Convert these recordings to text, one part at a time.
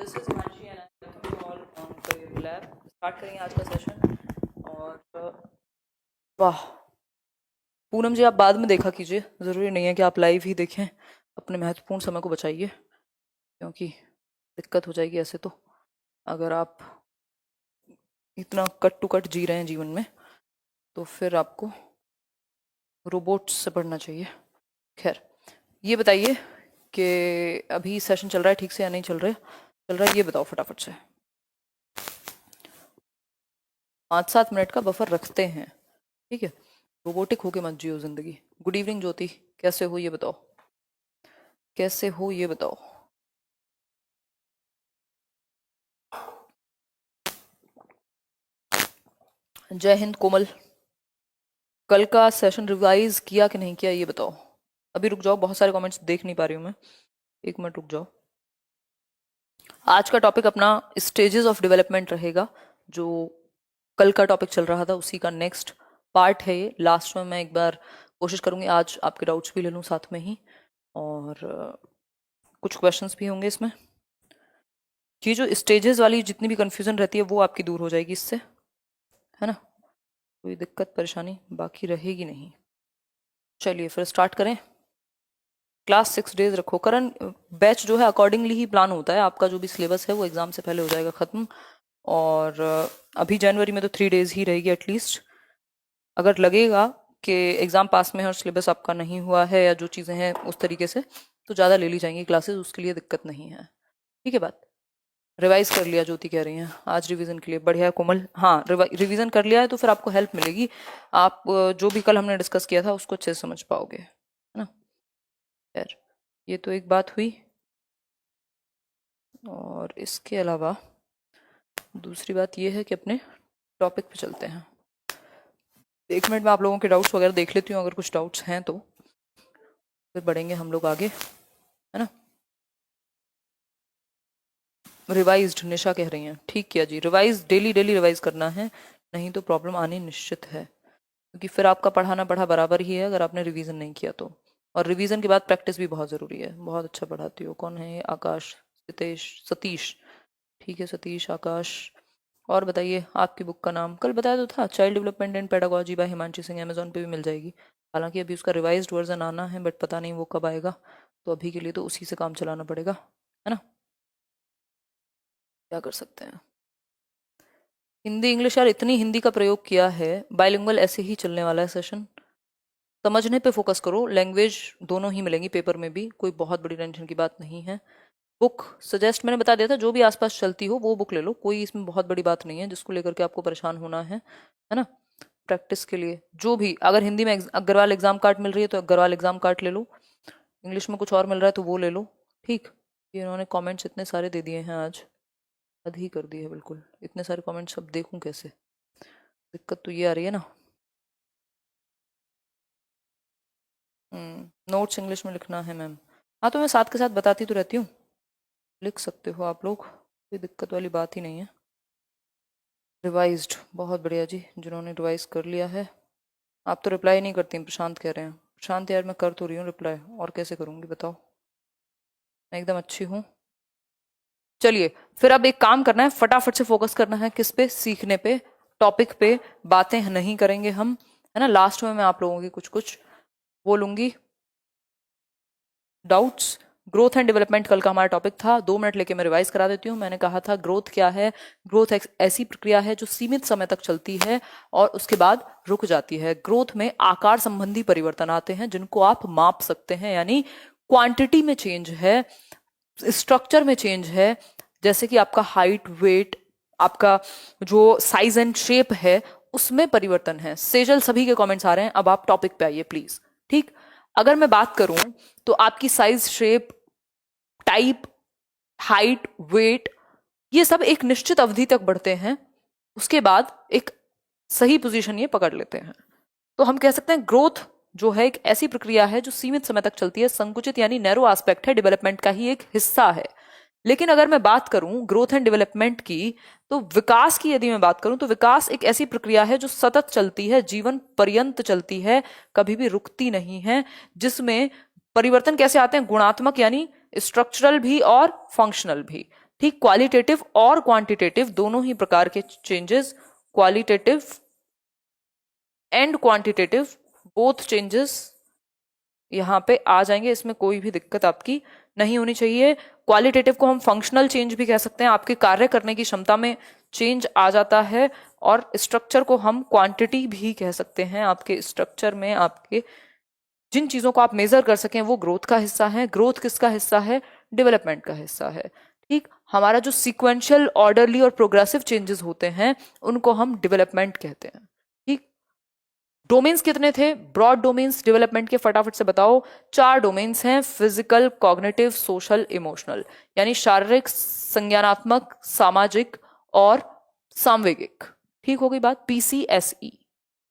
This is Himanshi and I welcome you all on career lab. Start करेंगे आज का session. और वाह, पूनम जी आप बाद में देखा कीजिए, ज़रूरी नहीं है कि आप लाइव ही देखें। अपने महत्वपूर्ण समय को बचाइए, क्योंकि दिक्कत हो जाएगी ऐसे तो। अगर आप इतना कट टू कट जी रहे हैं जीवन में, तो फिर आपको रोबोट्स से पढ़ना चाहिए। खैर, ये बताइए कि अभी सेशन चल रहा है ठीक से या नहीं चल रहा है, ये बताओ फटाफट से। 5-7 मिनट का बफर रखते हैं, ठीक है। रोबोटिक होके मत जियो जिंदगी। गुड इवनिंग ज्योति, कैसे हो ये बताओ, कैसे हो ये बताओ। जय हिंद कोमल, कल का सेशन रिवाइज किया कि नहीं किया ये बताओ। अभी रुक जाओ, बहुत सारे कमेंट्स देख नहीं पा रही हूँ मैं, 1 मिनट रुक जाओ। आज का टॉपिक अपना स्टेजेस ऑफ डेवलपमेंट रहेगा, जो कल का टॉपिक चल रहा था उसी का नेक्स्ट पार्ट है ये। लास्ट में मैं एक बार कोशिश करूंगी आज आपके डाउट्स भी ले लूँ साथ में ही, और कुछ क्वेश्चंस भी होंगे इसमें। ये जो स्टेजेस वाली जितनी भी कंफ्यूजन रहती है वो आपकी दूर हो जाएगी इससे, है ना। कोई दिक्कत परेशानी बाकी रहेगी नहीं। चलिए फिर स्टार्ट करें। क्लास 6 डेज रखो। करंट बैच जो है अकॉर्डिंगली ही प्लान होता है। आपका जो भी सिलेबस है वो एग्जाम से पहले हो जाएगा खत्म। और अभी जनवरी में तो 3 डेज ही रहेगी एटलीस्ट। अगर लगेगा कि एग्जाम पास में है और सिलेबस आपका नहीं हुआ है या जो चीज़ें हैं उस तरीके से, तो ज़्यादा ले ली जाएंगी क्लासेस, उसके लिए दिक्कत नहीं है। ठीक है बात। रिवाइज कर लिया ज्योति कह रही हैं आज रिवीजन के लिए, बढ़िया है कोमल। हाँ, रिवीजन कर लिया है तो फिर आपको हेल्प मिलेगी। आप जो भी कल हमने डिस्कस किया था उसको अच्छे से समझ पाओगे, है ना। खैर, ये तो एक बात हुई। और इसके अलावा दूसरी बात ये है कि अपने टॉपिक पे चलते हैं। 1 मिनट में आप लोगों के डाउट्स वगैरह देख लेती हूँ, अगर कुछ डाउट्स हैं तो फिर बढ़ेंगे हम लोग आगे, है ना। रिवाइज्ड निशा कह रही हैं, ठीक किया जी। रिवाइज डेली रिवाइज करना है, नहीं तो प्रॉब्लम आनी निश्चित है, क्योंकि फिर आपका पढ़ाना पढ़ा बराबर ही है अगर आपने रिवीजन नहीं किया तो। और रिवीजन के बाद प्रैक्टिस भी बहुत ज़रूरी है। बहुत अच्छा पढ़ाती हो। कौन है ये? आकाश, सतीश। ठीक है सतीश, आकाश। और बताइए आपकी बुक का नाम कल बताया तो था, child development and pedagogy by Himanshi Singh. Amazon पे भी मिल जाएगी। हालांकि अभी उसका रिवाइज्ड वर्जन आना है, बट पता नहीं वो कब आएगा, तो अभी के लिए तो उसी से काम चलाना पड़ेगा, है ना। क्या कर सकते हैं। हिंदी इंग्लिश, यार इतनी हिंदी का प्रयोग किया है, बाइलिंगुअल ऐसे ही चलने वाला है सेशन। समझने पे फोकस करो, लैंग्वेज दोनों ही मिलेंगी पेपर में भी, कोई बहुत बड़ी टेंशन की बात नहीं है। बुक सजेस्ट मैंने बता दिया था, जो भी आसपास चलती हो वो बुक ले लो, कोई इसमें बहुत बड़ी बात नहीं है जिसको लेकर के आपको परेशान होना है ना। प्रैक्टिस के लिए जो भी, अगर हिंदी में अग्रवाल एग्जाम कार्ड मिल रही है तो अग्रवाल एग्जाम कार्ड ले लो, इंग्लिश में कुछ और मिल रहा है तो वो ले लो, ठीक। ये इन्होंने कमेंट्स इतने सारे दे दिए हैं आज, हद ही कर दी है बिल्कुल। इतने सारे कमेंट्स सब देखूं कैसे, दिक्कत तो ये आ रही है ना। नोट्स इंग्लिश में लिखना है मैम। हाँ तो मैं साथ के साथ बताती तो रहती हूँ, लिख सकते हो आप लोग, कोई दिक्कत वाली बात ही नहीं है। रिवाइज्ड, बहुत बढ़िया जी, जिन्होंने रिवाइज कर लिया है। आप तो रिप्लाई नहीं करती, प्रशांत कह रहे हैं। प्रशांत यार मैं कर तो रही हूँ रिप्लाई, और कैसे करूँगी बताओ, मैं एकदम अच्छी हूँ। चलिए फिर अब एक काम करना है, फटाफट से फोकस करना है किस पे, सीखने पे, टॉपिक पे बातें नहीं करेंगे हम, है ना। लास्ट में मैं आप लोगों की कुछ कुछ बोलूंगी डाउट्स। ग्रोथ एंड डेवलपमेंट कल का हमारा टॉपिक था। 2 मिनट लेके मैं रिवाइज करा देती हूँ। मैंने कहा था ग्रोथ क्या है। ग्रोथ एक ऐसी प्रक्रिया है जो सीमित समय तक चलती है और उसके बाद रुक जाती है। ग्रोथ में आकार संबंधी परिवर्तन आते हैं जिनको आप माप सकते हैं, यानी क्वांटिटी में चेंज है, स्ट्रक्चर में चेंज है, जैसे कि आपका हाइट, वेट, आपका जो साइज एंड शेप है उसमें परिवर्तन है। सेजल सभी के कमेंट्स आ रहे हैं, अब आप टॉपिक पे आइए प्लीज, ठीक। अगर मैं बात करूं तो आपकी size, shape, type, height, weight, ये सब एक निश्चित अवधि तक बढ़ते हैं, उसके बाद एक सही पोजीशन ये पकड़ लेते हैं। तो हम कह सकते हैं ग्रोथ जो है एक ऐसी प्रक्रिया है जो सीमित समय तक चलती है, संकुचित यानी नैरो एस्पेक्ट है, डेवलपमेंट का ही एक हिस्सा है। लेकिन अगर मैं बात करूं ग्रोथ एंड डेवलपमेंट की, तो विकास की यदि मैं बात करूं तो विकास एक ऐसी प्रक्रिया है जो सतत चलती है, जीवन पर्यंत चलती है, कभी भी रुकती नहीं है, जिसमें परिवर्तन कैसे आते हैं, गुणात्मक यानी स्ट्रक्चरल भी और फंक्शनल भी। ठीक, क्वालिटेटिव और क्वांटिटेटिव दोनों ही प्रकार के changes, qualitative and quantitative both changes यहाँ पे आ जाएंगे, इसमें कोई भी दिक्कत आपकी नहीं होनी चाहिए। क्वालिटेटिव को हम फंक्शनल चेंज भी कह सकते हैं, आपके कार्य करने की क्षमता में चेंज आ जाता है, और स्ट्रक्चर को हम क्वांटिटी भी कह सकते हैं। आपके स्ट्रक्चर में आपके जिन चीजों को आप मेजर कर सकें वो ग्रोथ का हिस्सा है। ग्रोथ किसका हिस्सा है? डेवलपमेंट का हिस्सा है। ठीक, हमारा जो सीक्वेंशियल, ऑर्डरली और प्रोग्रेसिव चेंजेस होते हैं उनको हम डेवलपमेंट कहते हैं। ठीक, डोमेन्स कितने थे? ब्रॉड डोमेन्स डेवलपमेंट के फटाफट से बताओ। 4 डोमेन्स हैं, फिजिकल, कॉग्निटिव, सोशल, इमोशनल, यानी शारीरिक, संज्ञानात्मक, सामाजिक और सांवेगिक। ठीक हो गई बात, PCSE।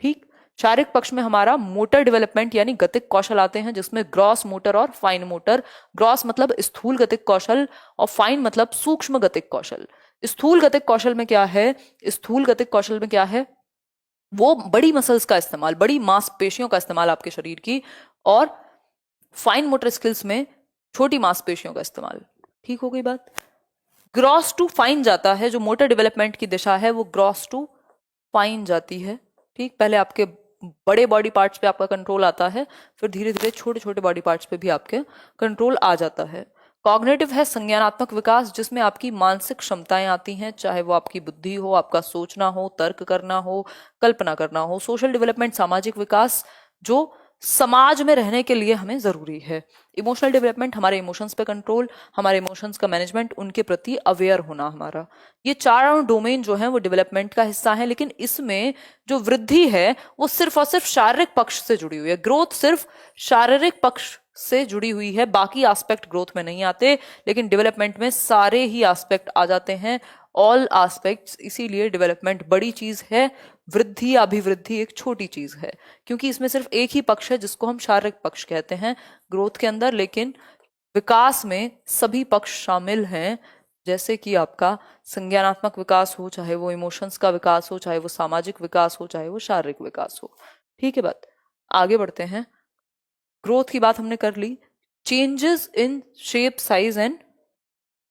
ठीक, शारीरिक पक्ष में हमारा मोटर डेवलपमेंट यानी गतिक कौशल आते हैं, जिसमें ग्रॉस मोटर और फाइन मोटर। ग्रॉस मतलब स्थूल गतिक कौशल और फाइन मतलब सूक्ष्म गतिक कौशल। स्थूल गतिक कौशल में क्या है? स्थूल गतिक कौशल में क्या है? वो बड़ी मसल्स का इस्तेमाल, बड़ी मांसपेशियों का इस्तेमाल आपके शरीर की, और फाइन मोटर स्किल्स में छोटी मांसपेशियों का इस्तेमाल। ठीक हो गई बात। ग्रॉस टू फाइन जाता है, जो मोटर डेवलपमेंट की दिशा है वो ग्रॉस टू फाइन जाती है। ठीक, पहले आपके बड़े बॉडी पार्ट्स पे आपका कंट्रोल आता है, फिर धीरे धीरे छोटे छोटे बॉडी पार्ट्स पे भी आपके कंट्रोल आ जाता है। कॉग्निटिव है संज्ञानात्मक विकास, जिसमें आपकी मानसिक क्षमताएं आती हैं, चाहे वो आपकी बुद्धि हो, आपका सोचना हो, तर्क करना हो, कल्पना करना हो। सोशल डेवलपमेंट सामाजिक विकास, जो समाज में रहने के लिए हमें जरूरी है। इमोशनल डेवलपमेंट हमारे इमोशंस पे कंट्रोल, हमारे इमोशंस का मैनेजमेंट, उनके प्रति अवेयर होना हमारा। ये चारों डोमेन जो है वो डेवलपमेंट का हिस्सा है, लेकिन इसमें जो वृद्धि है वो सिर्फ और सिर्फ शारीरिक पक्ष से जुड़ी हुई है। ग्रोथ सिर्फ शारीरिक पक्ष से जुड़ी हुई है, बाकी एस्पेक्ट ग्रोथ में नहीं आते, लेकिन डेवलपमेंट में सारे ही एस्पेक्ट आ जाते हैं, ऑल एस्पेक्ट्स। इसीलिए डेवलपमेंट बड़ी चीज है, वृद्धि या अभिवृद्धि एक छोटी चीज है, क्योंकि इसमें सिर्फ एक ही पक्ष है जिसको हम शारीरिक पक्ष कहते हैं ग्रोथ के अंदर, लेकिन विकास में सभी पक्ष शामिल हैं, जैसे कि आपका संज्ञानात्मक विकास हो, चाहे वो इमोशंस का विकास हो, चाहे वो सामाजिक विकास हो, चाहे वो शारीरिक विकास हो। ठीक है बात, आगे बढ़ते हैं। ग्रोथ की बात हमने कर ली। Changes in shape, size and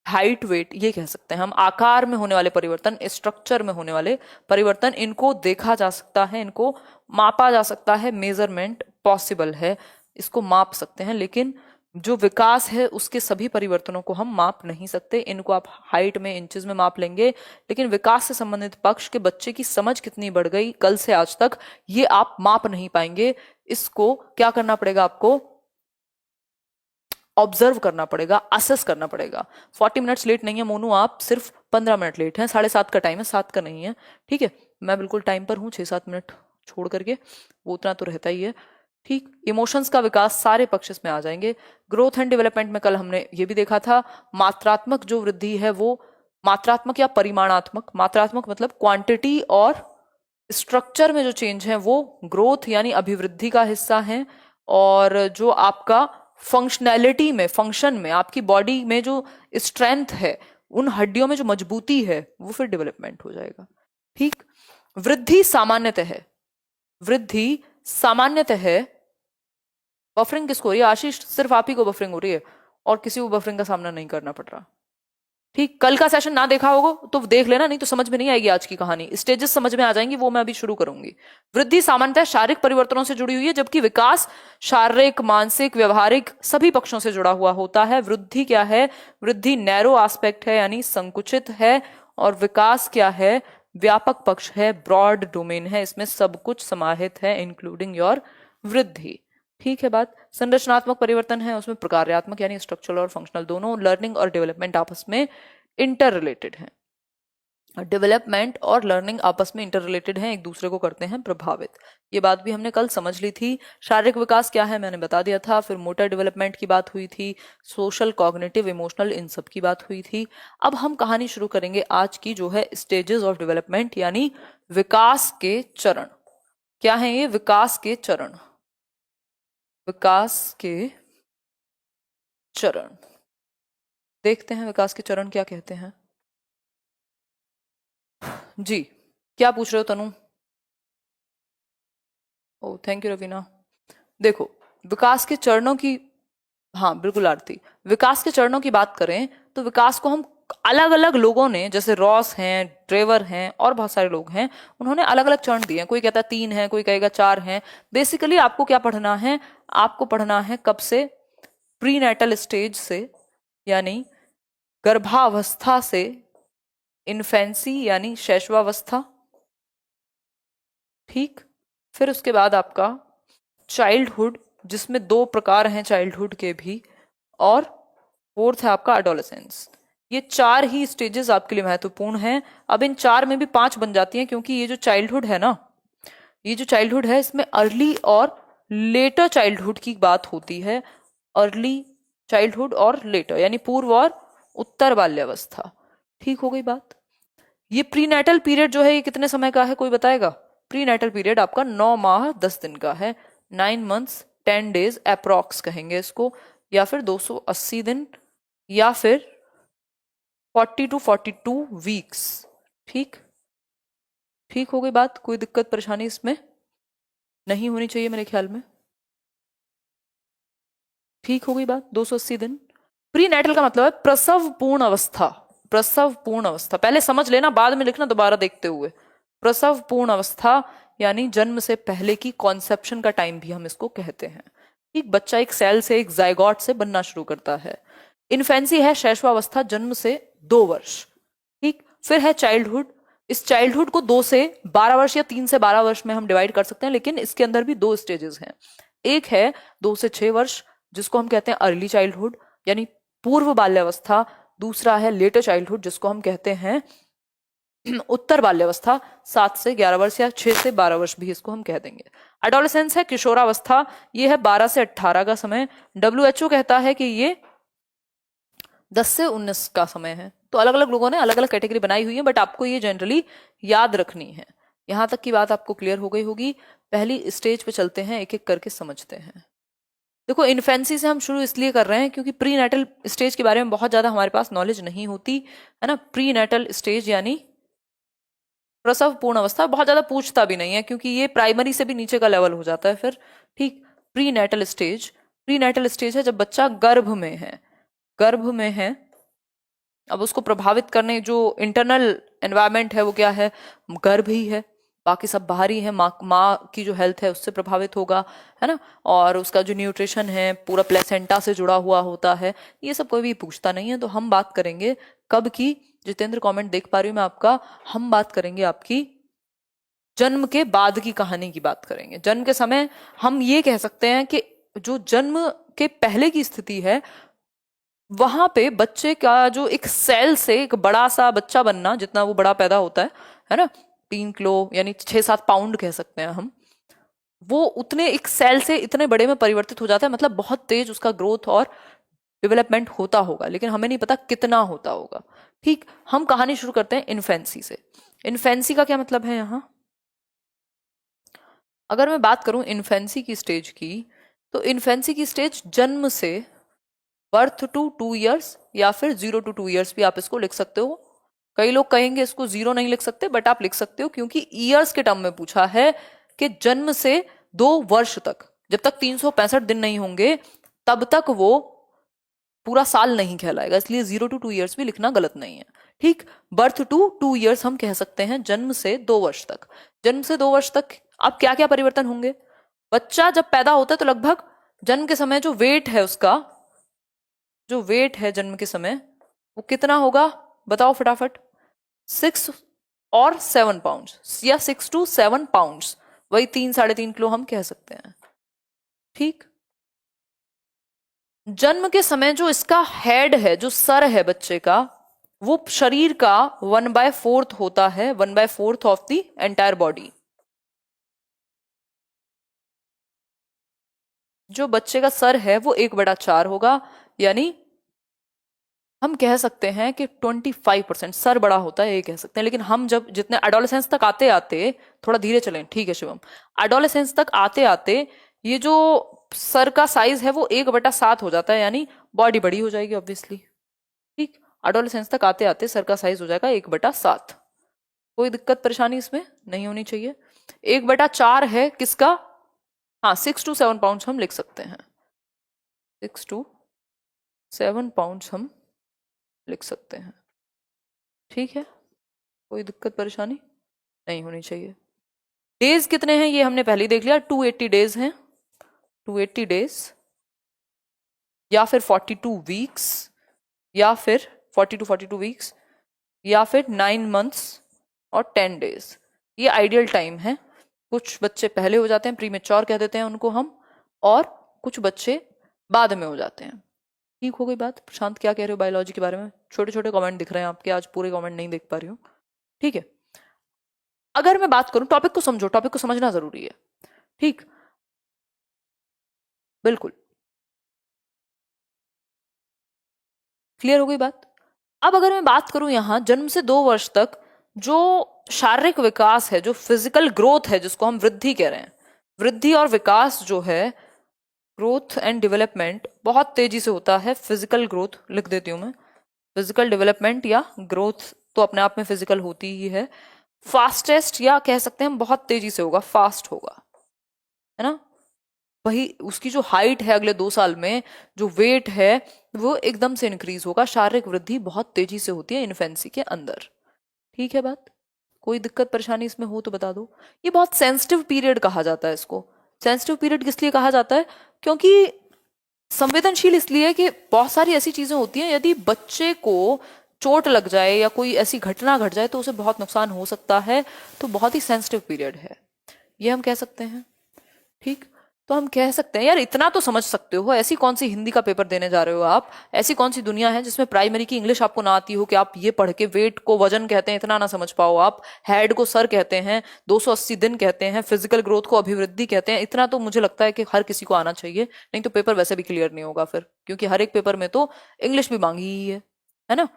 height, weight, ये कह सकते हैं हम। आकार में होने वाले परिवर्तन, स्ट्रक्चर में होने वाले परिवर्तन, इनको देखा जा सकता है, इनको मापा जा सकता है, मेजरमेंट पॉसिबल है, इसको माप सकते हैं। लेकिन जो विकास है उसके सभी परिवर्तनों को हम माप नहीं सकते। इनको आप हाइट में, इंचेस में माप लेंगे, लेकिन विकास से संबंधित पक्ष के बच्चे की समझ कितनी बढ़ गई कल से आज तक, ये आप माप नहीं पाएंगे। इसको क्या करना पड़ेगा? आपको ऑब्जर्व करना पड़ेगा, असेस करना पड़ेगा। 40 मिनट्स लेट नहीं है मोनू, आप सिर्फ 15 मिनट लेट हैं। 7:30 का टाइम है, 7 का नहीं है। ठीक है, मैं बिल्कुल टाइम पर हूँ, 6-7 मिनट छोड़ करके, वो उतना तो रहता ही है। ठीक, इमोशंस का विकास, सारे पक्ष इसमें आ जाएंगे। ग्रोथ एंड डेवलपमेंट में कल हमने ये भी देखा था, मात्रात्मक जो वृद्धि है वो मात्रात्मक या परिमाणात्मक। मात्रात्मक मतलब क्वांटिटी, और स्ट्रक्चर में जो चेंज है वो ग्रोथ यानी अभिवृद्धि का हिस्सा है, और जो आपका फंक्शनैलिटी में, फंक्शन में, आपकी बॉडी में जो स्ट्रेंथ है, उन हड्डियों में जो मजबूती है, वो फिर डेवलपमेंट हो जाएगा। ठीक, वृद्धि सामान्यतः है, वृद्धि सामान्यतः है। बफरिंग किसको हो रही है? आशीष, सिर्फ आप ही को बफरिंग हो रही है और किसी को बफरिंग का सामना नहीं करना पड़ रहा। ठीक, कल का सेशन ना देखा होगा तो देख लेना, नहीं तो समझ में नहीं आएगी आज की कहानी। स्टेजेस समझ में आ जाएंगी, वो मैं अभी शुरू करूंगी। वृद्धि सामान्यतः शारीरिक परिवर्तनों से जुड़ी हुई है, जबकि विकास शारीरिक, मानसिक, व्यवहारिक सभी पक्षों से जुड़ा हुआ होता है। वृद्धि क्या है? वृद्धि नैरो एस्पेक्ट है, यानी संकुचित है, और विकास क्या है? व्यापक पक्ष है, ब्रॉड डोमेन है, इसमें सब कुछ समाहित है, इंक्लूडिंग योर वृद्धि। ठीक है बात। संरचनात्मक परिवर्तन है, उसमें प्रकार्यात्मक यानी स्ट्रक्चरल और फंक्शनल दोनों। लर्निंग और डेवलपमेंट आपस में इंटर रिलेटेड है, डेवलपमेंट और लर्निंग आपस में इंटर रिलेटेड हैं, एक दूसरे को करते हैं प्रभावित। ये बात भी हमने कल समझ ली थी। शारीरिक विकास क्या है मैंने बता दिया था, फिर मोटर डेवलपमेंट की बात हुई थी, सोशल, कॉग्निटिव, इमोशनल, इन सब की बात हुई थी। अब हम कहानी शुरू करेंगे आज की, जो है स्टेजेस ऑफ डेवलपमेंट, यानी विकास के चरण। क्या है ये? विकास के चरण, विकास के चरण। देखते हैं विकास के चरण क्या कहते हैं। जी, क्या पूछ रहे हो तनु? ओ थैंक यू रवीना। देखो, विकास के चरणों की, हाँ बिल्कुल आरती, विकास के चरणों की बात करें तो विकास को हम अलग अलग लोगों ने, जैसे रॉस हैं, ट्रेवर हैं और बहुत सारे लोग हैं, उन्होंने अलग अलग चरण दिए हैं। कोई कहता है 3 है, कोई कहेगा 4 है। बेसिकली आपको क्या पढ़ना है, आपको पढ़ना है कब से, प्रीनेटल स्टेज से यानी गर्भावस्था से, इन्फेंसी यानी शैशवावस्था, ठीक। फिर उसके बाद आपका चाइल्डहुड, जिसमें 2 प्रकार हैं चाइल्डहुड के भी, और फोर्थ है आपका एडोलेसेंस। ये 4 ही स्टेजेस आपके लिए महत्वपूर्ण हैं। अब इन 4 में भी 5 बन जाती हैं, क्योंकि ये जो चाइल्डहुड है ना, ये जो चाइल्डहुड है इसमें अर्ली और लेटर चाइल्डहुड की बात होती है। अर्ली चाइल्डहुड और लेटर यानी पूर्व और उत्तर बाल्यावस्था। ठीक हो गई बात। ये प्रीनेटल पीरियड जो है ये कितने समय का है, कोई बताएगा? प्रीनेटल पीरियड आपका 9 माह 10 दिन का है। 9 मंथ्स 10 डेज अप्रॉक्स कहेंगे इसको, या फिर 280 दिन, या फिर 40 to 42 वीक्स। ठीक, ठीक हो गई बात। कोई दिक्कत परेशानी इसमें नहीं होनी चाहिए मेरे ख्याल में। ठीक हो गई बात। 280 दिन। प्रीनेटल का मतलब है प्रसव पूर्ण अवस्था। प्रसव पूर्ण अवस्था पहले समझ लेना, बाद में लिखना दोबारा देखते हुए। प्रसव पूर्ण अवस्था यानी जन्म से पहले की कॉन्सेप्शन का टाइम भी हम इसको कहते हैं। ठीक, बच्चा एक सेल से, एक जाइगोट से बनना शुरू करता है। इन्फेंसी है शैशवावस्था, जन्म से 2 वर्ष। ठीक, फिर है चाइल्डहुड। इस चाइल्डहुड को 2 से 12 वर्ष या 3 से 12 वर्ष में हम डिवाइड कर सकते हैं, लेकिन इसके अंदर भी 2 स्टेजेस हैं। एक है 2 से 6 वर्ष, जिसको हम कहते हैं अर्ली चाइल्डहुड यानी पूर्व बाल्यावस्था। दूसरा है लेटर चाइल्डहुड, जिसको हम कहते हैं उत्तर बाल्यावस्था। 7 से 11 वर्ष या 6 से 12 वर्ष भी इसको हम कह देंगे। एडोलेसेंस है किशोरावस्था, ये है 12 से 18 का समय। WHO कहता है कि ये 10 से 19 का समय है। तो अलग अलग लोगों ने अलग अलग कैटेगरी बनाई हुई है, बट आपको ये जनरली याद रखनी है। यहां तक की बात आपको क्लियर हो गई होगी। पहली स्टेज पे चलते हैं, एक एक करके समझते हैं। देखो, इन्फेंसी से हम शुरू इसलिए कर रहे हैं क्योंकि प्री नेटल स्टेज के बारे में बहुत ज्यादा हमारे पास नॉलेज नहीं होती है ना। प्री नेटल स्टेज यानी प्रसव पूर्ण अवस्था बहुत ज्यादा पूछता भी नहीं है, क्योंकि ये प्राइमरी से भी नीचे का लेवल हो जाता है फिर। ठीक, prenatal stage, prenatal stage है जब बच्चा गर्भ में है। गर्भ में है, अब उसको प्रभावित करने जो इंटरनल एनवायरमेंट है वो क्या है, गर्भ ही है। बाकी सब बाहरी है, माँ की जो हेल्थ है उससे प्रभावित होगा, है ना। और उसका जो न्यूट्रिशन है पूरा प्लेसेंटा से जुड़ा हुआ होता है। ये सब कोई भी पूछता नहीं है। तो हम बात करेंगे कब की, जितेंद्र कमेंट देख पा रही हूँ मैं आपका, हम बात करेंगे आपकी जन्म के बाद की कहानी की बात करेंगे। जन्म के समय हम ये कह सकते हैं कि जो जन्म के पहले की स्थिति है, वहां पे बच्चे का जो एक सेल से एक बड़ा सा बच्चा बनना, जितना वो बड़ा पैदा होता है ना, 3 किलो यानी 6-7 पाउंड कह सकते हैं हम, वो उतने एक सेल से इतने बड़े में परिवर्तित हो जाता है। मतलब बहुत तेज उसका ग्रोथ और डेवलपमेंट होता होगा, लेकिन हमें नहीं पता कितना होता होगा। ठीक, हम कहानी शुरू करते हैं इन्फेंसी से। इन्फेंसी का क्या मतलब है यहाँ? अगर मैं बात करूं इन्फेंसी की स्टेज की, तो इन्फेंसी की स्टेज जन्म से बर्थ टू 2 ईयर्स या फिर 0 to 2 ईयर्स भी आप इसको लिख सकते हो। कई लोग कहेंगे इसको 0 नहीं लिख सकते, बट आप लिख सकते हो, क्योंकि ईयर्स के टर्म में पूछा है कि जन्म से 2 वर्ष तक, जब तक 365 दिन नहीं होंगे तब तक वो पूरा साल नहीं कहलाएगा, इसलिए 0 to 2 ईयर्स भी लिखना गलत नहीं है। ठीक, बर्थ टू 2 ईयर्स हम कह सकते हैं, जन्म से 2 वर्ष तक। जन्म से 2 वर्ष तक अब क्या क्या परिवर्तन होंगे? बच्चा जब पैदा होता है तो लगभग जन्म के समय जो वेट है उसका, जो वेट है जन्म के समय, वो कितना होगा बताओ फटाफट? 6 और 7 पाउंड, या 6 to 7 पाउंड, वही 3-3.5 किलो हम कह सकते हैं। ठीक, जन्म के समय जो इसका हेड है, जो सर है बच्चे का, वो शरीर का 1/4 होता है, 1/4 ऑफ द एंटायर बॉडी। जो बच्चे का सर है वो 1/4 होगा, यानी हम कह सकते हैं कि 25% सर बड़ा होता है, ये कह सकते हैं। लेकिन हम जब जितने एडोलेसेंस तक आते आते, थोड़ा धीरे चलें, ठीक है शिवम, एडोलेसेंस तक आते आते ये जो सर का साइज है वो 1/7 हो जाता है, यानी बॉडी बड़ी हो जाएगी ऑब्वियसली। ठीक, एडोलेसेंस तक आते आते सर का साइज हो जाएगा 1/7। कोई दिक्कत परेशानी इसमें नहीं होनी चाहिए। 1/4 है किसका? हाँ, 6 to 7 पाउंड हम लिख सकते हैं। 6 to 7 पाउंड हम लिख सकते हैं। ठीक है, कोई दिक्कत परेशानी नहीं होनी चाहिए। डेज कितने हैं ये हमने पहले ही देख लिया, 280 डेज हैं, 280 डेज, या फिर 42 वीक्स, या फिर 42 वीक्स, या फिर 9 मंथ्स और 10 डेज। ये आइडियल टाइम है। कुछ बच्चे पहले हो जाते हैं, प्रीमेच्योर कह देते हैं उनको हम, और कुछ बच्चे बाद में हो जाते हैं। ठीक हो गई बात? प्रशांत क्या कह रहे हो बायोलॉजी के बारे में? छोटे छोटे कमेंट दिख रहे हैं आपके, आज पूरे कमेंट नहीं देख पा रही हूँ। ठीक है, अगर मैं बात करूं, टॉपिक को समझो, टॉपिक को समझना जरूरी है। ठीक, बिल्कुल क्लियर हो गई बात। अब अगर मैं बात करूं यहां, जन्म से 2 वर्ष तक जो शारीरिक विकास है, जो फिजिकल ग्रोथ है, जिसको हम वृद्धि कह रहे हैं, वृद्धि और विकास जो है, ग्रोथ एंड डेवलपमेंट बहुत तेजी से होता है। फिजिकल ग्रोथ लिख देती हूं मैं, फिजिकल डेवलपमेंट या ग्रोथ तो अपने आप में फिजिकल होती ही है। फास्टेस्ट या कह सकते हैं हम बहुत तेजी से होगा, फास्ट होगा, है ना। वही उसकी जो हाइट है अगले 2 साल में, जो वेट है वो एकदम से इंक्रीज होगा। शारीरिक वृद्धि बहुत तेजी से होती है इन्फेंसी के अंदर। ठीक है बात? कोई दिक्कत परेशानी इसमें हो तो बता दो। ये बहुत सेंसिटिव पीरियड कहा जाता है इसको। सेंसिटिव पीरियड किस लिए कहा जाता है? क्योंकि संवेदनशील इसलिए कि बहुत सारी ऐसी चीजें होती हैं, यदि बच्चे को चोट लग जाए या कोई ऐसी घटना घट जाए तो उसे बहुत नुकसान हो सकता है। तो बहुत ही सेंसिटिव पीरियड है ये, हम कह सकते हैं। ठीक, तो हम कह सकते हैं यार इतना तो समझ सकते हो। ऐसी कौन सी हिंदी का पेपर देने जा रहे हो आप, ऐसी कौन सी दुनिया है जिसमें प्राइमरी की इंग्लिश आपको ना आती हो कि आप ये पढ़ के वेट को वजन कहते हैं इतना ना समझ पाओ आप, हेड को सर कहते हैं, 280 दिन कहते हैं, फिजिकल ग्रोथ को अभिवृद्धि कहते हैं। इतना तो मुझे लगता है कि हर किसी को आना चाहिए, नहीं तो पेपर वैसे भी क्लियर नहीं होगा फिर, क्योंकि हर एक पेपर में तो इंग्लिश भी मांगी ही है ना।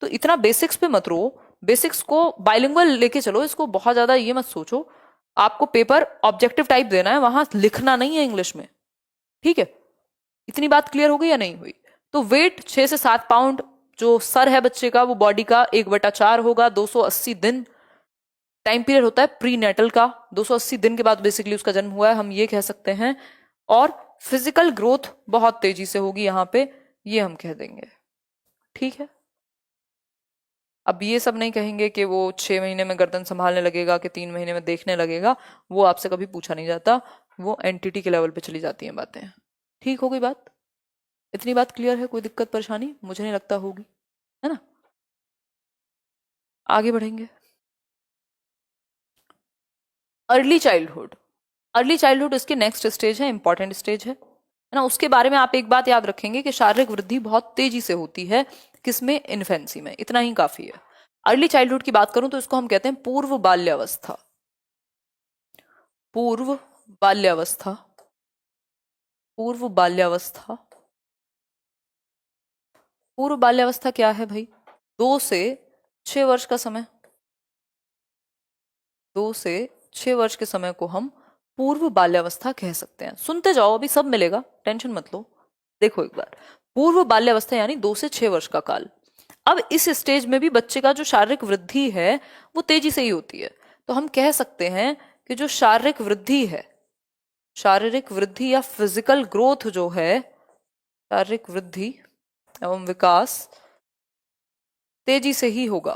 तो इतना बेसिक्स पे मत रो, बेसिक्स को बाइलिंगुअल लेके चलो इसको, बहुत ज्यादा ये मत सोचो। आपको पेपर ऑब्जेक्टिव टाइप देना है, वहां लिखना नहीं है इंग्लिश में। ठीक है, इतनी बात क्लियर हो गई या नहीं हुई? तो वेट 6 से 7 पाउंड, जो सर है बच्चे का वो बॉडी का 1/4 होगा। 280 दिन टाइम पीरियड होता है प्री नेटल का, 280 दिन के बाद बेसिकली उसका जन्म हुआ है, हम ये कह सकते हैं। और फिजिकल ग्रोथ बहुत तेजी से होगी यहाँ पे, ये हम कह देंगे। ठीक है, अब ये सब नहीं कहेंगे कि वो 6 महीने में गर्दन संभालने लगेगा कि 3 महीने में देखने लगेगा, वो आपसे कभी पूछा नहीं जाता, वो एंटिटी के लेवल पे चली जाती हैं बातें। ठीक हो गई बात? इतनी बात क्लियर है? कोई दिक्कत परेशानी मुझे नहीं लगता होगी, है ना। आगे बढ़ेंगे। अर्ली चाइल्डहुड, अर्ली चाइल्डहुड इसके नेक्स्ट स्टेज है, इंपॉर्टेंट स्टेज है ना। उसके बारे में आप एक बात याद रखेंगे कि शारीरिक वृद्धि बहुत तेजी से होती है, किसमें? इन्फेंसी में। इतना ही काफी है। अर्ली चाइल्डहुड की बात करूं तो इसको हम कहते हैं पूर्व बाल्यावस्था। पूर्व बाल्यावस्था, पूर्व बाल्यावस्था। पूर्व बाल्यावस्था क्या है भाई? 2 से 6 वर्ष का समय, 2 से 6 वर्ष के समय को हम पूर्व बाल्यावस्था कह सकते हैं। सुनते जाओ, अभी सब मिलेगा, टेंशन मत लो। देखो एक बार, पूर्व बाल्यावस्था यानी 2 से 6 वर्ष का काल। अब इस स्टेज में भी बच्चे का जो शारीरिक वृद्धि है वो तेजी से ही होती है। तो हम कह सकते हैं कि जो शारीरिक वृद्धि है, शारीरिक वृद्धि या फिजिकल ग्रोथ जो है, शारीरिक वृद्धि एवं विकास तेजी से ही होगा।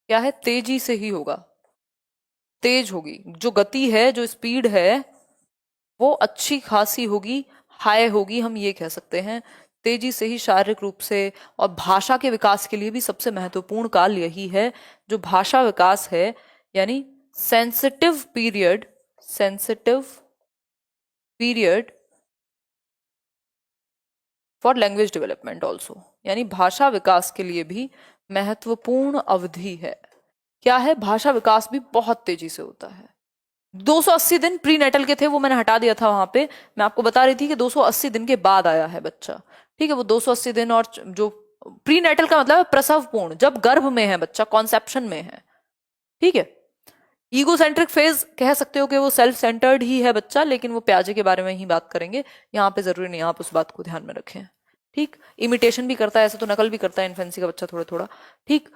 क्या है? तेजी से ही होगा, तेज होगी। जो गति है, जो स्पीड है वो अच्छी खासी होगी, हाई होगी, हम ये कह सकते हैं। तेजी से ही शारीरिक रूप से। और भाषा के विकास के लिए भी सबसे महत्वपूर्ण काल यही है, जो भाषा विकास है, यानी sensitive period, sensitive period for language development also, यानी भाषा विकास के लिए भी महत्वपूर्ण अवधि है। क्या है? भाषा विकास भी बहुत तेजी से होता है। 280 दिन प्री नेटल के थे, वो मैंने हटा दिया था वहां पे। मैं आपको बता रही थी कि 280 दिन के बाद आया है बच्चा। ठीक है, वो 280 दिन, और जो प्री नेटल का मतलब है प्रसव पूर्ण, जब गर्भ में है बच्चा, कॉन्सेप्शन में है। ठीक है, ईगोसेंट्रिक फेज कह सकते हो कि वो सेल्फ सेंटर्ड ही है बच्चा, लेकिन वो प्याजे के बारे में ही बात करेंगे यहाँ पे, जरूरी नहीं आप उस बात को ध्यान में रखें। ठीक, इमिटेशन भी करता है, ऐसे तो नकल भी करता है इन्फेंसी का बच्चा थोड़ा थोड़ा। ठीक,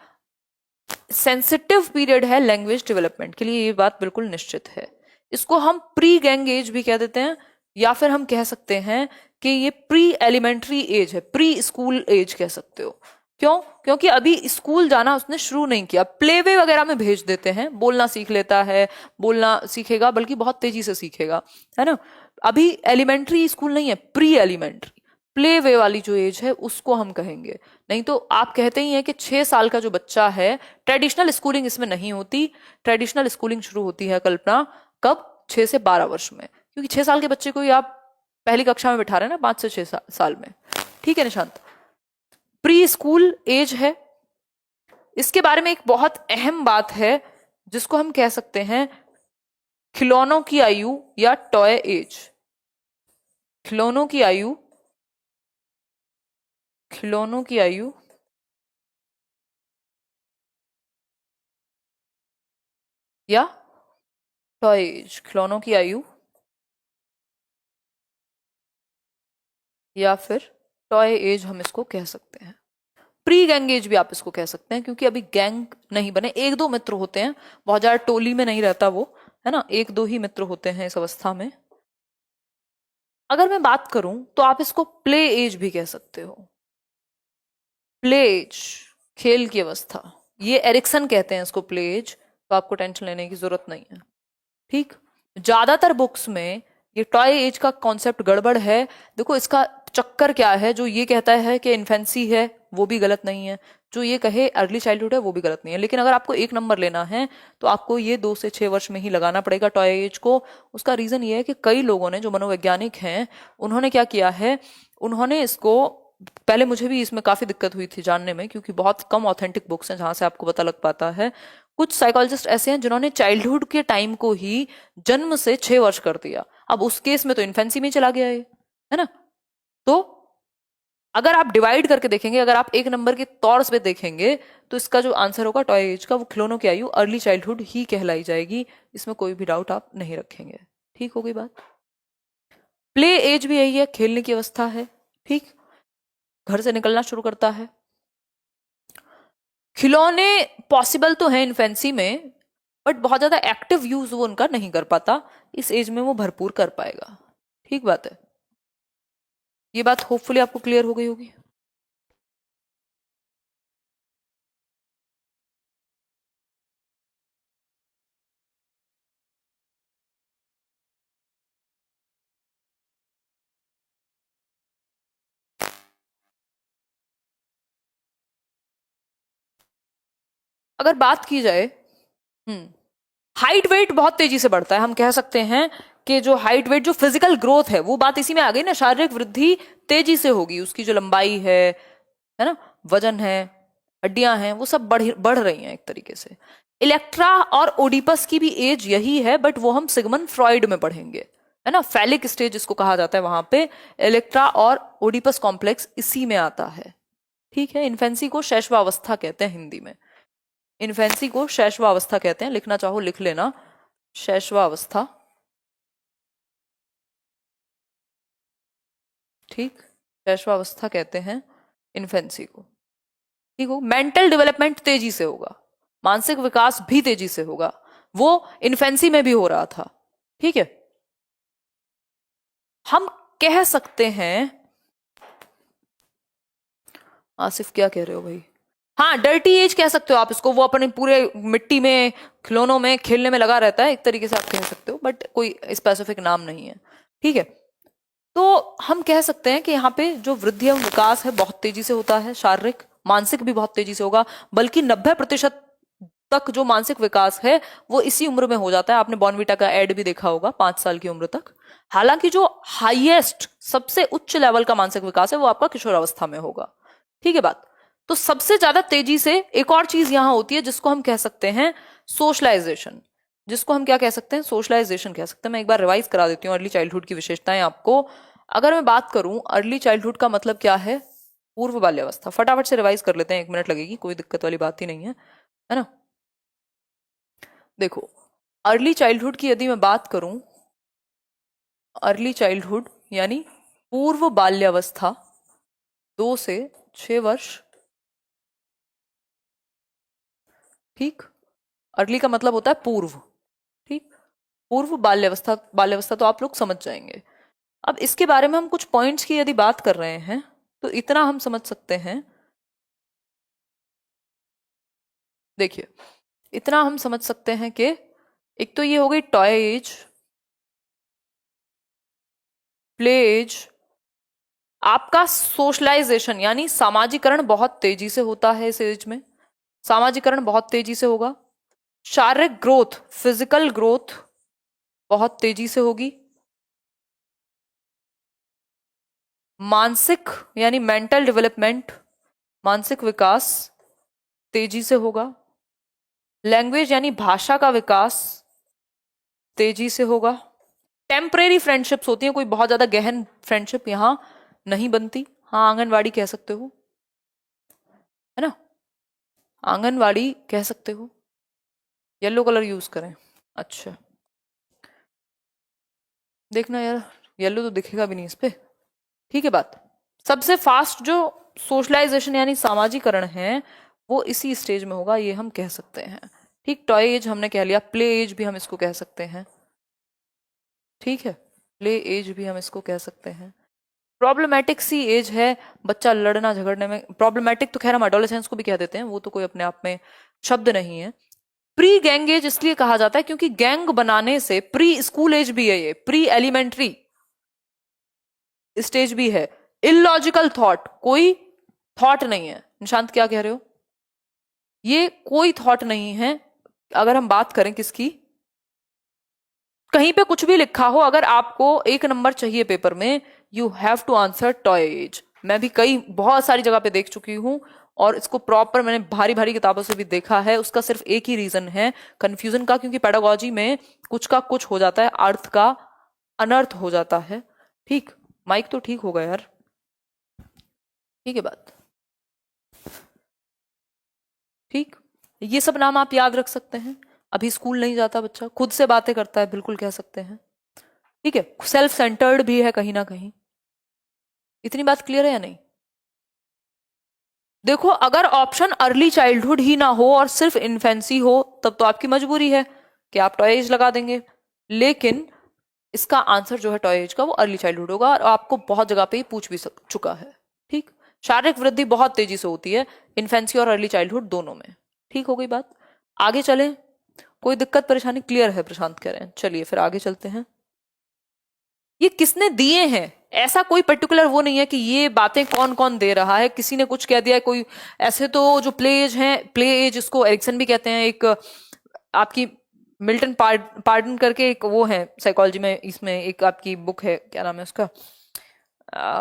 सेंसिटिव पीरियड है लैंग्वेज डेवलपमेंट के लिए, ये बात बिल्कुल निश्चित है। इसको हम प्री गैंग एज भी कह देते हैं, या फिर हम कह सकते हैं कि ये प्री एलिमेंट्री एज है, प्री स्कूल एज कह सकते हो। क्यों? क्योंकि अभी स्कूल जाना उसने शुरू नहीं किया, प्ले वे वगैरह में भेज देते हैं, बोलना सीख लेता है, बोलना सीखेगा, बल्कि बहुत तेजी से सीखेगा, है ना। अभी एलिमेंट्री स्कूल नहीं है, प्री एलिमेंट्री, प्ले वे वाली जो एज है उसको हम कहेंगे। नहीं तो आप कहते ही हैं कि 6 साल का जो बच्चा है, ट्रेडिशनल स्कूलिंग इसमें नहीं होती। ट्रेडिशनल स्कूलिंग शुरू होती है कल्पना कब? 6 से 12 वर्ष में, क्योंकि 6 साल के बच्चे को ही आप पहली कक्षा में बिठा रहे हैं ना, 5 से 6 साल में। ठीक है निशांत, प्री स्कूल एज है। इसके बारे में एक बहुत अहम बात है जिसको हम कह सकते हैं खिलौनों की आयु या टॉय एज। खिलौनों की आयु, खिलौनों की आयु या टॉय एज, खिलौनों की आयु या फिर टॉय एज हम इसको कह सकते हैं। प्री गैंग एज भी आप इसको कह सकते हैं, क्योंकि अभी गैंग नहीं बने, एक दो मित्र होते हैं, बहुत ज्यादा टोली में नहीं रहता वो, है ना, एक दो ही मित्र होते हैं इस अवस्था में। अगर मैं बात करूं तो आप इसको प्ले एज भी कह सकते हो। प्ले एज, खेल की अवस्था, ये एरिक्सन कहते हैं इसको प्ले एज, तो आपको टेंशन लेने की जरूरत नहीं है। ठीक, ज्यादातर बुक्स में ये टॉय एज का कॉन्सेप्ट गड़बड़ है। देखो इसका चक्कर क्या है, जो ये कहता है कि इन्फेंसी है वो भी गलत नहीं है, जो ये कहे अर्ली चाइल्डहुड है वो भी गलत नहीं है। लेकिन अगर आपको एक नंबर लेना है तो आपको ये 2 से 6 वर्ष में ही लगाना पड़ेगा टॉय एज को। उसका रीजन ये है कि कई लोगों ने, जो मनोवैज्ञानिक हैं, उन्होंने क्या किया है, उन्होंने इसको, पहले मुझे भी इसमें काफी दिक्कत हुई थी जानने में, क्योंकि बहुत कम ऑथेंटिक बुक्स हैं जहां से आपको पता लग पाता है। कुछ साइकोलॉजिस्ट ऐसे हैं जिन्होंने चाइल्डहुड के टाइम को ही जन्म से 6 वर्ष कर दिया। अब उस केस में तो इन्फेंसी में ही चला गया है ना। तो अगर आप डिवाइड करके देखेंगे, अगर आप एक नंबर के तौर पे देखेंगे, तो इसका जो आंसर होगा टॉय एज का, वो खिलौनों की आयु अर्ली चाइल्डहुड ही कहलाई जाएगी। इसमें कोई भी डाउट आप नहीं रखेंगे। ठीक हो गई बात। प्ले एज भी यही है, खेलने की अवस्था है। ठीक, घर से निकलना शुरू करता है। खिलौने पॉसिबल तो है इन्फेंसी में, बट बहुत ज्यादा एक्टिव यूज वो उनका नहीं कर पाता। इस एज में वो भरपूर कर पाएगा। ठीक बात है, ये बात होपफुली आपको क्लियर हो गई होगी। अगर बात की जाए, हाइट वेट बहुत तेजी से बढ़ता है। हम कह सकते हैं कि जो हाइट वेट, जो फिजिकल ग्रोथ है, वो बात इसी में आ गई ना, शारीरिक वृद्धि तेजी से होगी। उसकी जो लंबाई है ना, वजन है, हड्डियां हैं, वो सब बढ़ रही हैं एक तरीके से। इलेक्ट्रा और ओडिपस की भी एज यही है, बट वो हम सिगमंड फ्रॉइड में पढ़ेंगे, है ना। फैलिक स्टेज इसको कहा जाता है, वहां पे इलेक्ट्रा और ओडिपस कॉम्प्लेक्स इसी में आता है। ठीक है, इन्फेंसी को शैशवावस्था कहते हैं हिंदी में। इन्फेंसी को शैशवावस्था कहते हैं, लिखना चाहो लिख लेना, शैशवावस्था। ठीक, शैशवावस्था कहते हैं इन्फेंसी को। ठीक हो, मेंटल डेवलपमेंट तेजी से होगा, मानसिक विकास भी तेजी से होगा, वो इन्फेंसी में भी हो रहा था। ठीक है, हम कह सकते हैं, आसिफ क्या कह रहे हो भाई? हाँ, डर्टी एज कह सकते हो आप इसको, वो अपने पूरे मिट्टी में, खिलौनों में खेलने में लगा रहता है, एक तरीके से आप कह सकते हो, बट कोई स्पेसिफिक नाम नहीं है। ठीक है, तो हम कह सकते हैं कि यहाँ पे जो वृद्धि एवं विकास है बहुत तेजी से होता है, शारीरिक मानसिक भी बहुत तेजी से होगा, बल्कि 90% तक जो मानसिक विकास है वो इसी उम्र में हो जाता है। आपने बॉर्नविटा का एड भी देखा होगा, 5 साल की उम्र तक। हालांकि जो हाईएस्ट, सबसे उच्च लेवल का मानसिक विकास है वो आपका किशोरावस्था में होगा। ठीक है बात। तो सबसे ज्यादा तेजी से एक और चीज यहां होती है जिसको हम कह सकते हैं सोशलाइजेशन। जिसको हम क्या कह सकते हैं? सोशलाइजेशन कह सकते हैं। मैं एक बार रिवाइज करा देती हूँ अर्ली चाइल्डहुड की विशेषताएं आपको। अगर मैं बात करूं अर्ली चाइल्डहुड का मतलब क्या है, पूर्व बाल्यावस्था, फटाफट से रिवाइज कर लेते हैं, 1 मिनट लगेगी, कोई दिक्कत वाली बात ही नहीं है ना। देखो, अर्ली चाइल्डहुड की यदि मैं बात करूं, अर्ली चाइल्डहुड यानी पूर्व बाल्यावस्था, 2 से 6 वर्ष। ठीक, अर्ली का मतलब होता है पूर्व। ठीक, पूर्व बाल्यावस्था, बाल्यावस्था तो आप लोग समझ जाएंगे। अब इसके बारे में हम कुछ पॉइंट्स की यदि बात कर रहे हैं तो इतना हम समझ सकते हैं देखिए, इतना हम समझ सकते हैं कि एक तो ये हो गई टॉय एज, प्ले एज। आपका सोशलाइजेशन यानी सामाजिकरण बहुत तेजी से होता है इस एज में, सामाजिकरण बहुत तेजी से होगा। शारीरिक ग्रोथ, फिजिकल ग्रोथ बहुत तेजी से होगी। मानसिक यानी मेंटल डेवलपमेंट, मानसिक विकास तेजी से होगा। लैंग्वेज यानी भाषा का विकास तेजी से होगा। टेम्परेरी फ्रेंडशिप्स होती हैं, कोई बहुत ज्यादा गहन फ्रेंडशिप यहां नहीं बनती। हाँ, आंगनवाड़ी कह सकते हो, है ना, आंगनवाड़ी कह सकते हो। येलो कलर यूज करें, अच्छा, देखना यार, येलो तो दिखेगा भी नहीं इस पे। ठीक है बात। सबसे फास्ट जो सोशलाइजेशन यानी सामाजिकरण है वो इसी स्टेज में होगा, ये हम कह सकते हैं। ठीक, टॉय एज हमने कह लिया, प्ले एज भी हम इसको कह सकते हैं। ठीक है, प्ले एज भी हम इसको कह सकते हैं। प्रॉब्लमेटिक सी एज है, बच्चा लड़ना झगड़ने में प्रॉब्लमेटिक, तो खैर हम एडोलेसेंस को भी कह देते हैं, वो तो कोई अपने आप में शब्द नहीं है। प्री गैंग एज इसलिए कहा जाता है क्योंकि गैंग बनाने से, प्री स्कूल एज भी है ये, प्री एलिमेंट्री स्टेज भी है। इलॉजिकल थॉट, कोई थॉट नहीं है। निशांत क्या कह रहे हो? ये कोई थॉट नहीं है। अगर हम बात करें किसकी, कहीं पे कुछ भी लिखा हो, अगर आपको एक नंबर चाहिए पेपर में, you have to answer toy age. मैं भी कई बहुत सारी जगह पे देख चुकी हूं और इसको प्रॉपर मैंने भारी भारी किताबों से भी देखा है। उसका सिर्फ एक ही रीजन है, कंफ्यूजन का, क्योंकि पेडागोजी में कुछ का कुछ हो जाता है, अर्थ का अनर्थ हो जाता है। ठीक, माइक तो ठीक होगा यार, ठीक है बात। ठीक, ये सब नाम आप याद रख सकते हैं। अभी स्कूल नहीं जाता बच्चा, खुद से बातें करता है, बिल्कुल कह सकते हैं। ठीक है, सेल्फ सेंटर्ड भी है कहीं ना कहीं। इतनी बात क्लियर है या नहीं? देखो, अगर ऑप्शन अर्ली चाइल्डहुड ही ना हो और सिर्फ इन्फेंसी हो, तब तो आपकी मजबूरी है कि आप टॉय एज लगा देंगे। लेकिन इसका आंसर जो है टॉय एज का, वो अर्ली चाइल्डहुड होगा, और आपको बहुत जगह पे ही पूछ भी चुका है। ठीक, शारीरिक वृद्धि बहुत तेजी से होती है इन्फेंसी और अर्ली चाइल्डहुड दोनों में। ठीक हो गई बात, आगे चलें। कोई दिक्कत परेशानी? क्लियर है, प्रशांत कह रहे हैं। चलिए फिर आगे चलते हैं। ये किसने दिए हैं, ऐसा कोई पर्टिकुलर वो नहीं है कि ये बातें कौन कौन दे रहा है, किसी ने कुछ कह दिया है कोई। ऐसे तो जो प्ले एज है, प्ले एज इसको एरिक्सन भी कहते हैं। एक आपकी मिल्टन पार्डन करके एक वो है साइकोलॉजी में, इसमें एक आपकी बुक है, क्या नाम है उसका,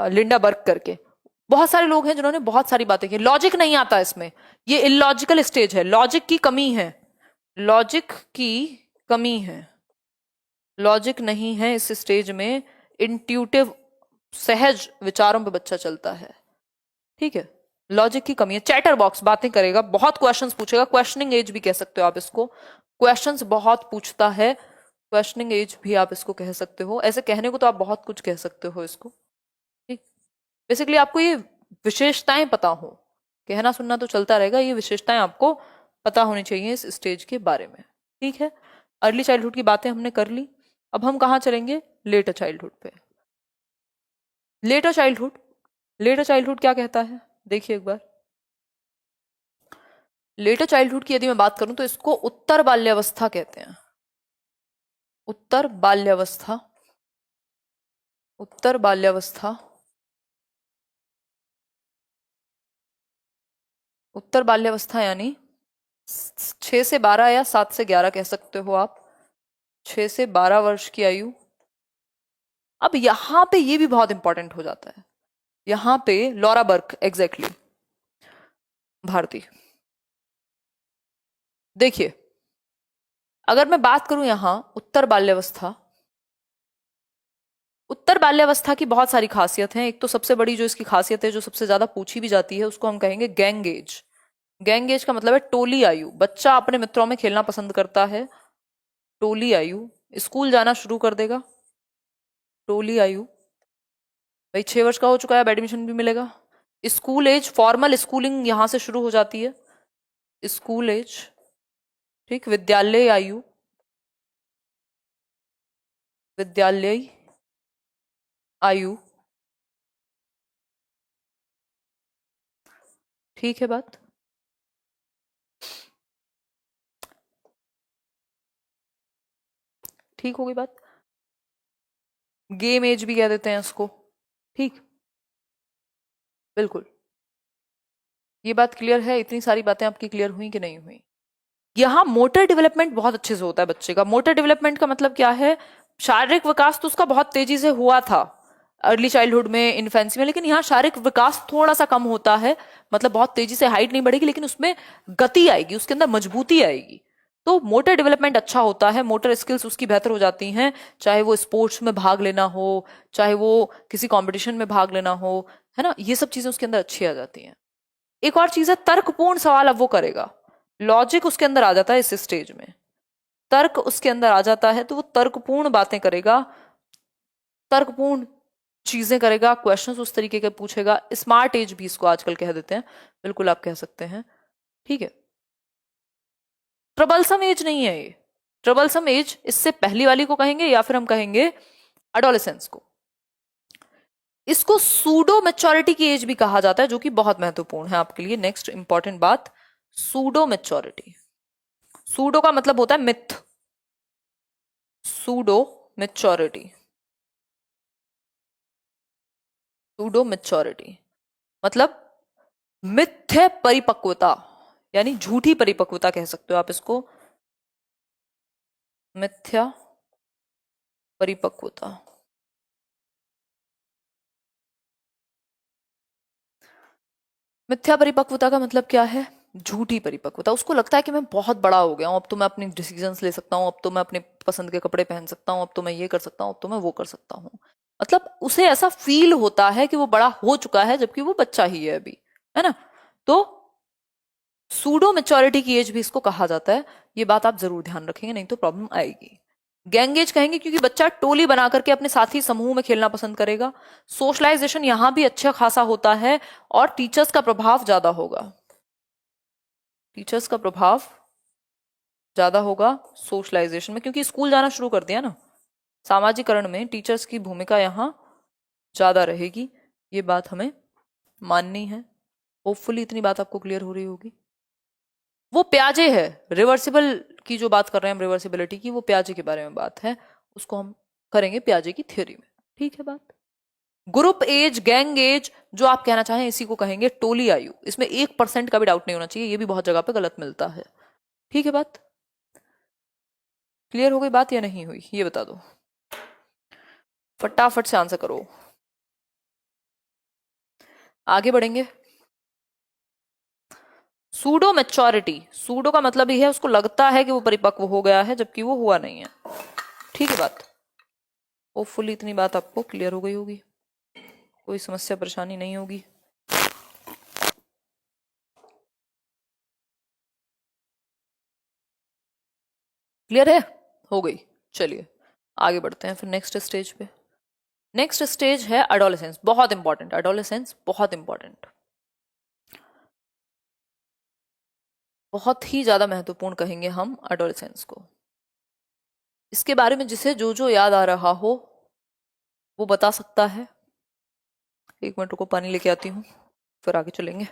लिंडा बर्ग करके। बहुत सारे लोग हैं जिन्होंने बहुत सारी बातें की। लॉजिक नहीं आता इसमें, ये इलॉजिकल स्टेज है, लॉजिक की कमी है, लॉजिक की कमी है, लॉजिक नहीं है इस स्टेज में। इंट्यूटिव, सहज विचारों पे बच्चा चलता है। ठीक है, लॉजिक की कमी है। चैटर बॉक्स, बातें करेगा, बहुत क्वेश्चंस पूछेगा, क्वेश्चनिंग एज भी कह सकते हो आप इसको, क्वेश्चंस बहुत पूछता है, क्वेश्चनिंग एज भी आप इसको कह सकते हो। ऐसे कहने को तो आप बहुत कुछ कह सकते हो इसको। ठीक, बेसिकली आपको ये विशेषताएं पता हो, कहना सुनना तो चलता रहेगा, ये विशेषताएं आपको पता होनी चाहिए इस स्टेज के बारे में। ठीक है, अर्ली चाइल्डहुड की बातें हमने कर ली। अब हम कहाँ चलेंगे? लेटर चाइल्डहुड पे। लेटर चाइल्डहुड, लेटर चाइल्डहुड क्या कहता है, देखिए एक बार। लेटर चाइल्डहुड की यदि मैं बात करूं तो इसको उत्तर बाल्यावस्था कहते हैं। उत्तर बाल्यावस्था, उत्तर बाल्यावस्था, उत्तर बाल्यावस्था यानी 6 से 12 या 7 से 11 कह सकते हो आप, 6 से 12 वर्ष की आयु। अब यहां पे ये भी बहुत इंपॉर्टेंट हो जाता है, यहां पे लॉरा बर्क, एग्जैक्टली भारती। देखिए, अगर मैं बात करूं यहां उत्तर बाल्यावस्था, उत्तर बाल्यावस्था की बहुत सारी खासियत हैं। एक तो सबसे बड़ी जो इसकी खासियत है, जो सबसे ज्यादा पूछी भी जाती है, उसको हम कहेंगे गैंग एज। गैंग एज का मतलब है टोली आयु। बच्चा अपने मित्रों में खेलना पसंद करता है, टोली आयु। स्कूल जाना शुरू कर देगा, टोली आयु। भाई 6 वर्ष का हो चुका है, अब एडमिशन भी मिलेगा। स्कूल एज, फॉर्मल स्कूलिंग यहां से शुरू हो जाती है, स्कूल एज। ठीक, विद्यालय आयु, विद्यालय आयु। ठीक है बात। ठीक हो गई बात। गेम एज भी कह देते हैं इसको। ठीक, बिल्कुल। ये बात क्लियर है? इतनी सारी बातें आपकी क्लियर हुई कि नहीं हुई? यहाँ मोटर डेवलपमेंट बहुत अच्छे से होता है बच्चे का। मोटर डेवलपमेंट का मतलब क्या है? शारीरिक विकास तो उसका बहुत तेजी से हुआ था अर्ली चाइल्डहुड में, इन्फेंसी में, लेकिन यहाँ शारीरिक विकास थोड़ा सा कम होता है। मतलब बहुत तेजी से हाइट नहीं बढ़ेगी, लेकिन उसमें गति आएगी, उसके अंदर मजबूती आएगी। तो मोटर डेवलपमेंट अच्छा होता है, मोटर स्किल्स उसकी बेहतर हो जाती हैं, चाहे वो स्पोर्ट्स में भाग लेना हो, चाहे वो किसी कंपटीशन में भाग लेना हो, है ना, ये सब चीजें उसके अंदर अच्छी आ जाती हैं। एक और चीज है, तर्कपूर्ण सवाल अब वो करेगा। लॉजिक उसके अंदर आ जाता है इस स्टेज में, तर्क उसके अंदर आ जाता है, तो वो तर्कपूर्ण बातें करेगा, तर्कपूर्ण चीजें करेगा, क्वेश्चंस उस तरीके के पूछेगा। स्मार्ट एज भी इसको आजकल कह देते हैं, बिल्कुल आप कह सकते हैं। ठीक है, ट्रबलसम एज नहीं है ये। ट्रबलसम एज इससे पहली वाली को कहेंगे, या फिर हम कहेंगे अडोलेसेंस को। इसको सूडो मेच्योरिटी की एज भी कहा जाता है, जो कि बहुत महत्वपूर्ण है आपके लिए। नेक्स्ट इंपॉर्टेंट बात, सूडो मेच्योरिटी। सूडो का मतलब होता है myth. Pseudo maturity, pseudo maturity मतलब मिथ्य परिपक्वता, यानी झूठी परिपक्वता कह सकते हो आप इसको, मिथ्या परिपक्वता। मिथ्या परिपक्वता का मतलब क्या है? झूठी परिपक्वता। उसको लगता है कि मैं बहुत बड़ा हो गया हूं, अब तो मैं अपनी डिसीजंस ले सकता हूँ, अब तो मैं अपने पसंद के कपड़े पहन सकता हूँ, अब तो मैं ये कर सकता हूँ, अब तो मैं वो कर सकता हूँ। मतलब उसे ऐसा फील होता है कि वो बड़ा हो चुका है, जबकि वो बच्चा ही है अभी, है ना। तो सूडो मेच्योरिटी की एज भी इसको कहा जाता है। ये बात आप जरूर ध्यान रखेंगे, नहीं तो प्रॉब्लम आएगी। गैंग एज कहेंगे क्योंकि बच्चा टोली बना करके अपने साथी समूह में खेलना पसंद करेगा। सोशलाइजेशन यहां भी अच्छा खासा होता है, और टीचर्स का प्रभाव ज्यादा होगा। टीचर्स का प्रभाव ज्यादा होगा सोशलाइजेशन में, क्योंकि स्कूल जाना शुरू कर दिया ना। सामाजिकरण में टीचर्स की भूमिका यहाँ ज्यादा रहेगी, ये बात हमें माननी है। होपफुली इतनी बात आपको क्लियर हो रही होगी। वो प्याजे है, रिवर्सिबल की जो बात कर रहे हैं हम, रिवर्सिबिलिटी की, वो प्याजे के बारे में बात है। उसको हम करेंगे प्याजे की थ्योरी में। ठीक है बात। ग्रुप एज, गैंग एज, जो आप कहना चाहें इसी को कहेंगे टोली आयु। इसमें 1% का भी डाउट नहीं होना चाहिए, ये भी बहुत जगह पे गलत मिलता है। ठीक है बात। क्लियर हो गई बात या नहीं हुई, ये बता दो, फटाफट से आंसर करो। आगे बढ़ेंगे। सूडो मेच्योरिटी, सूडो का मतलब ही है उसको लगता है कि वो परिपक्व हो गया है, जबकि वो हुआ नहीं है। ठीक है बात। होपफुली इतनी बात आपको क्लियर हो गई होगी, कोई समस्या परेशानी नहीं होगी। क्लियर है? हो गई। चलिए आगे बढ़ते हैं फिर नेक्स्ट स्टेज पे। नेक्स्ट स्टेज है एडोलेसेंस। बहुत इंपॉर्टेंट, एडोलेसेंस बहुत इंपॉर्टेंट, बहुत ही ज्यादा महत्वपूर्ण कहेंगे हम एडोलेसेंस को। इसके बारे में जिसे जो जो याद आ रहा हो वो बता सकता है। एक मिनट रुको, पानी लेके आती हूँ, फिर आगे चलेंगे।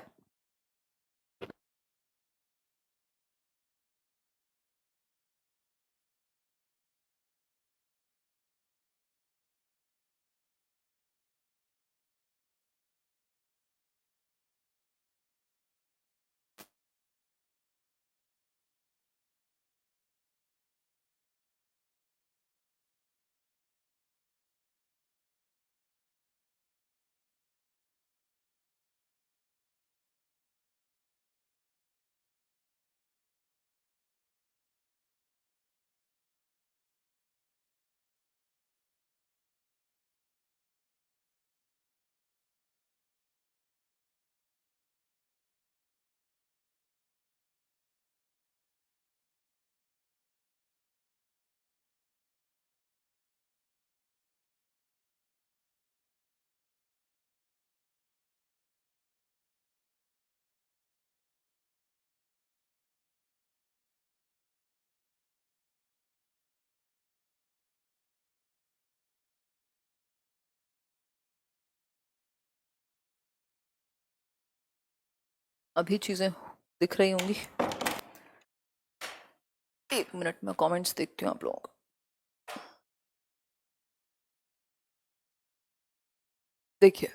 अभी चीजें दिख रही होंगी। एक मिनट में कमेंट्स देखती हूँ आप लोगों का। देखिए,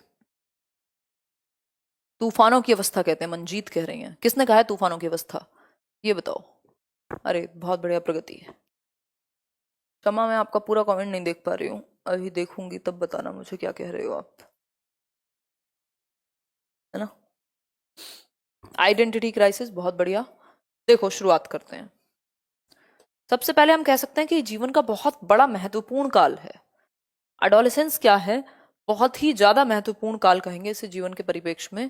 तूफानों की अवस्था कहते हैं, मंजीत कह रही हैं। किसने कहा है तूफानों की अवस्था, ये बताओ। अरे बहुत बढ़िया, प्रगति है। क्षमा, मैं आपका पूरा कमेंट नहीं देख पा रही हूँ, अभी देखूंगी तब बताना मुझे क्या कह रहे हो आप, है ना। आइडेंटिटी क्राइसिस, बहुत बढ़िया। देखो, शुरुआत करते हैं। सबसे पहले हम कह सकते हैं कि जीवन का बहुत बड़ा महत्वपूर्ण काल है। एडोलेसेंस क्या है, बहुत ही ज्यादा महत्वपूर्ण काल कहेंगे इसे जीवन के परिप्रेक्ष्य में।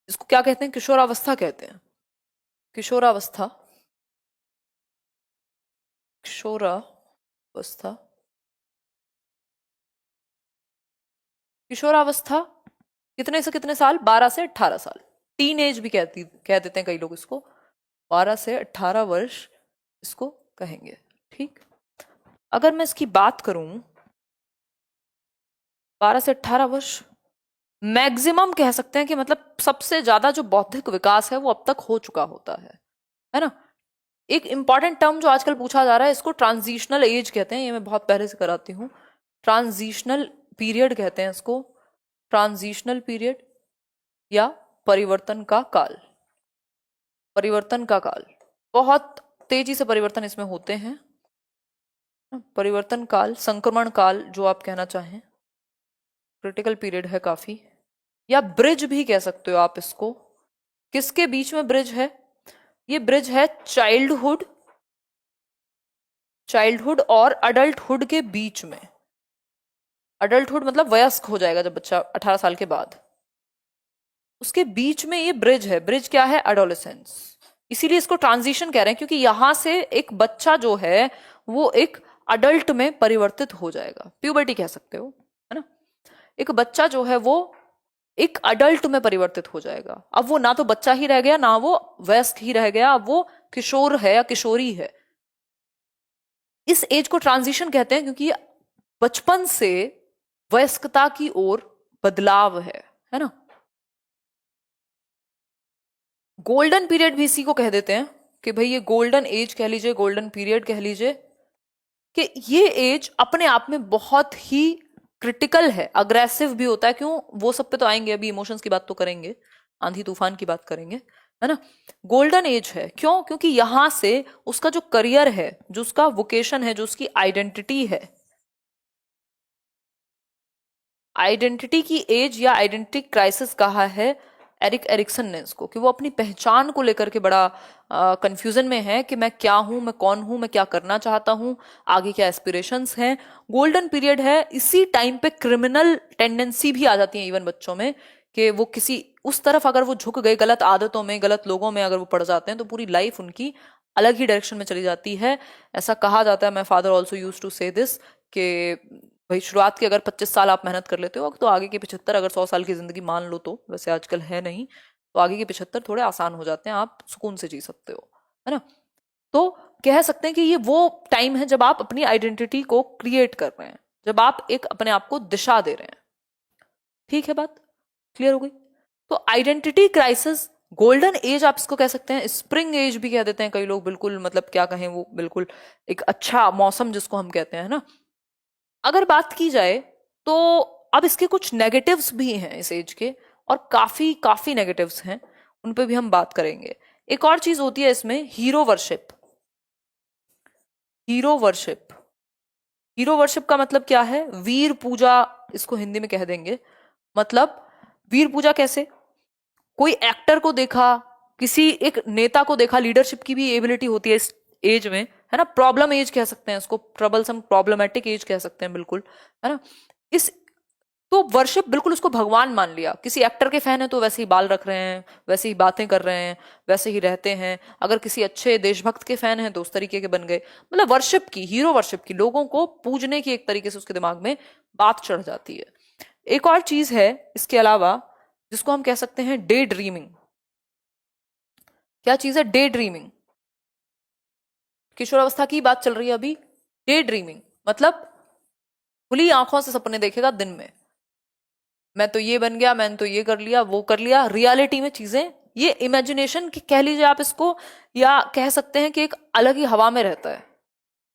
इसको क्या कहते हैं, किशोरावस्था कहते हैं। किशोरावस्था, किशोरावस्था, किशोरावस्था कितने से कितने साल, 12 से 18 साल। टीन एज भी कह देते हैं कई लोग इसको। 12 से 18 वर्ष इसको कहेंगे, ठीक। अगर मैं इसकी बात करूं, 12 से 18 वर्ष मैक्सिमम कह सकते हैं कि मतलब सबसे ज्यादा जो बौद्धिक विकास है वो अब तक हो चुका होता है ना। एक इंपॉर्टेंट टर्म जो आजकल पूछा जा रहा है, इसको ट्रांजिशनल एज कहते हैं, ये मैं बहुत पहले से कराती हूँ। ट्रांजिशनल पीरियड कहते हैं इसको, ट्रांजिशनल पीरियड या परिवर्तन का काल। परिवर्तन का काल, बहुत तेजी से परिवर्तन इसमें होते हैं। परिवर्तन काल, संक्रमण काल जो आप कहना चाहें, क्रिटिकल पीरियड है काफी। या ब्रिज भी कह सकते हो आप इसको। किसके बीच में ब्रिज है, ये ब्रिज है चाइल्डहुड, चाइल्डहुड और अडल्टहुड के बीच में। अडल्टहुड मतलब वयस्क हो जाएगा जब बच्चा 18 साल के बाद, उसके बीच में ये ब्रिज है। ब्रिज क्या है, एडोलेसेंस। इसीलिए इसको ट्रांजिशन कह रहे हैं, क्योंकि यहां से एक बच्चा जो है वो एक अडल्ट में परिवर्तित हो जाएगा। प्यूबर्टी कह सकते हो, है ना। एक बच्चा जो है वो एक अडल्ट में परिवर्तित हो जाएगा। अब वो ना तो बच्चा ही रह गया, ना वो वयस्क ही रह गया, अब वो किशोर है या किशोरी है। इस एज को ट्रांजिशन कहते हैं क्योंकि बचपन से वयस्कता की ओर बदलाव है ना। गोल्डन पीरियड भी इसी को कह देते हैं कि भाई ये गोल्डन एज कह लीजिए, गोल्डन पीरियड कह लीजिए, कि ये एज अपने आप में बहुत ही क्रिटिकल है, अग्रेसिव भी होता है। क्यों, वो सब पे तो आएंगे, अभी इमोशंस की बात तो करेंगे, आंधी तूफान की बात करेंगे, है ना। गोल्डन एज है क्यों, क्योंकि यहां से उसका जो करियर है, जो उसका वोकेशन है, जो उसकी आइडेंटिटी है, आइडेंटिटी की एज या आइडेंटिटी क्राइसिस कहा है एरिक एरिक्सन ने इसको, कि वो अपनी पहचान को लेकर के बड़ा कंफ्यूजन में है कि मैं क्या हूं, मैं कौन हूं, मैं क्या करना चाहता हूं, आगे क्या एस्पिरेशंस हैं। गोल्डन पीरियड है, इसी टाइम पे क्रिमिनल टेंडेंसी भी आ जाती है इवन बच्चों में, कि वो किसी उस तरफ अगर वो झुक गए, गलत आदतों में, गलत लोगों में अगर वो पड़ जाते हैं, तो पूरी लाइफ उनकी अलग ही डायरेक्शन में चली जाती है। ऐसा कहा जाता है, मैं फादर ऑल्सो यूज टू से दिस, कि भाई शुरुआत के अगर 25 साल आप मेहनत कर लेते हो तो आगे के 75, अगर 100 साल की जिंदगी मान लो तो, वैसे आजकल है नहीं, तो आगे के 75 थोड़े आसान हो जाते हैं, आप सुकून से जी सकते हो, है ना। तो कह सकते हैं कि ये वो टाइम है जब आप अपनी आइडेंटिटी को क्रिएट कर रहे हैं, जब आप एक अपने आप को दिशा दे रहे हैं। ठीक है, बात क्लियर हो गई। तो आइडेंटिटी क्राइसिस, गोल्डन एज आप इसको कह सकते हैं, स्प्रिंग एज भी कह देते हैं कई लोग, बिल्कुल मतलब क्या कहें, वो बिल्कुल एक अच्छा मौसम जिसको हम कहते हैं ना। अगर बात की जाए तो अब इसके कुछ नेगेटिव्स भी हैं इस एज के, और काफी काफी नेगेटिव्स हैं, उन पे भी हम बात करेंगे। एक और चीज होती है इसमें, hero worship. Hero worship, hero worship का मतलब क्या है, वीर पूजा इसको हिंदी में कह देंगे। मतलब वीर पूजा कैसे, कोई एक्टर को देखा, किसी एक नेता को देखा, लीडरशिप की भी एबिलिटी होती है इस एज में, है ना। प्रॉब्लम एज कह सकते हैं इसको, ट्रबलसम प्रॉब्लमेटिक एज कह सकते हैं, बिल्कुल, है ना। इस तो वर्शिप बिल्कुल उसको भगवान मान लिया। किसी एक्टर के फैन है तो वैसे ही बाल रख रहे हैं, वैसे ही बातें कर रहे हैं, वैसे ही रहते हैं। अगर किसी अच्छे देशभक्त के फैन हैं तो उस तरीके के बन गए। मतलब वर्शिप की, हीरो वर्शिप की, लोगों को पूजने की एक तरीके से उसके दिमाग में बात चढ़ जाती है। एक और चीज है इसके अलावा, जिसको हम कह सकते हैं डे ड्रीमिंग। क्या चीज है डे ड्रीमिंग, किशोरावस्था की बात चल रही है अभी। डे ड्रीमिंग मतलब खुली आंखों से सपने देखेगा दिन में, मैं तो ये बन गया, मैंने तो ये कर लिया, वो कर लिया। रियलिटी में चीजें, ये इमेजिनेशन कह लीजिए आप इसको, या कह सकते हैं कि एक अलग ही हवा में रहता है,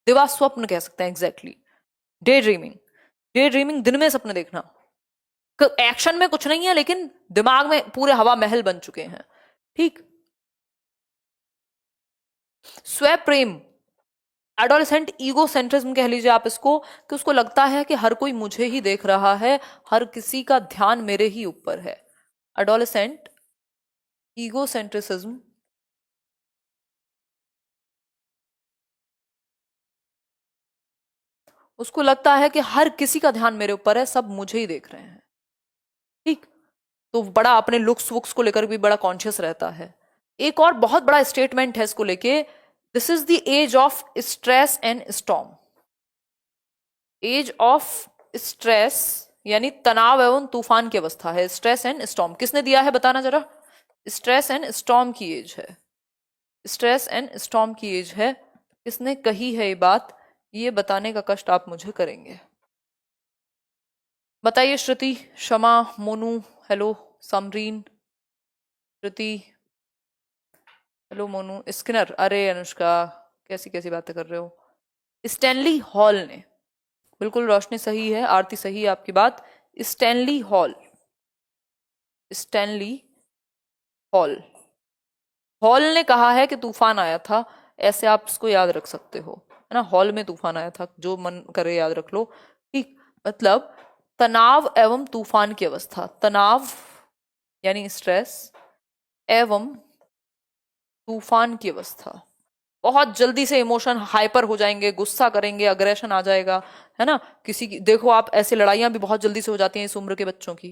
दिवा स्वप्न कह सकते हैं exactly. Day dreaming, day dreaming दिन में सपने देखना, एक्शन में कुछ नहीं है लेकिन दिमाग में पूरे हवा महल बन चुके हैं। ठीक। स्व प्रेम, एडोलेसेंट ईगो सेंट्रिज्म कह लीजिए आप इसको, कि उसको लगता है कि हर कोई मुझे ही देख रहा है, हर किसी का ध्यान मेरे ही ऊपर है। एडोलेसेंट ईगो सेंट्रिसिज्म, उसको लगता है कि हर किसी का ध्यान मेरे ऊपर है, सब मुझे ही देख रहे हैं। ठीक। तो बड़ा अपने लुक्स वुक्स को लेकर भी बड़ा कॉन्शियस रहता है। एक और बहुत बड़ा स्टेटमेंट है इसको लेके, this is the age of stress and storm. Age of stress यानी तनाव एवं तूफान की अवस्था है। स्ट्रेस एंड स्टॉर्म किसने दिया है बताना जरा। स्ट्रेस एंड स्टॉर्म की एज है। स्ट्रेस एंड स्टॉर्म की एज है। किसने कही है ये बात, ये बताने का कष्ट आप मुझे करेंगे। बताइए श्रुति, शमा, मोनू, हेलो समरीन, श्रुति, हेलो मोनू, स्किनर, अरे अनुष्का कैसी कैसी बातें कर रहे हो। स्टैनली हॉल ने, बिल्कुल रोशनी सही है, आरती सही है आपकी बात। Stanley hall, Stanley hall, hall ने कहा है कि तूफान आया था। ऐसे आप इसको याद रख सकते हो, है ना। हॉल में तूफान आया था, जो मन करे याद रख लो। ठीक। मतलब तनाव एवं तूफान की अवस्था, तनाव यानी स्ट्रेस एवं तूफान की अवस्था, बहुत जल्दी से इमोशन हाइपर हो जाएंगे, गुस्सा करेंगे, अग्रेशन आ जाएगा, है ना। किसी की देखो आप, ऐसे लड़ाइयां भी बहुत जल्दी से हो जाती हैं इस उम्र के बच्चों की,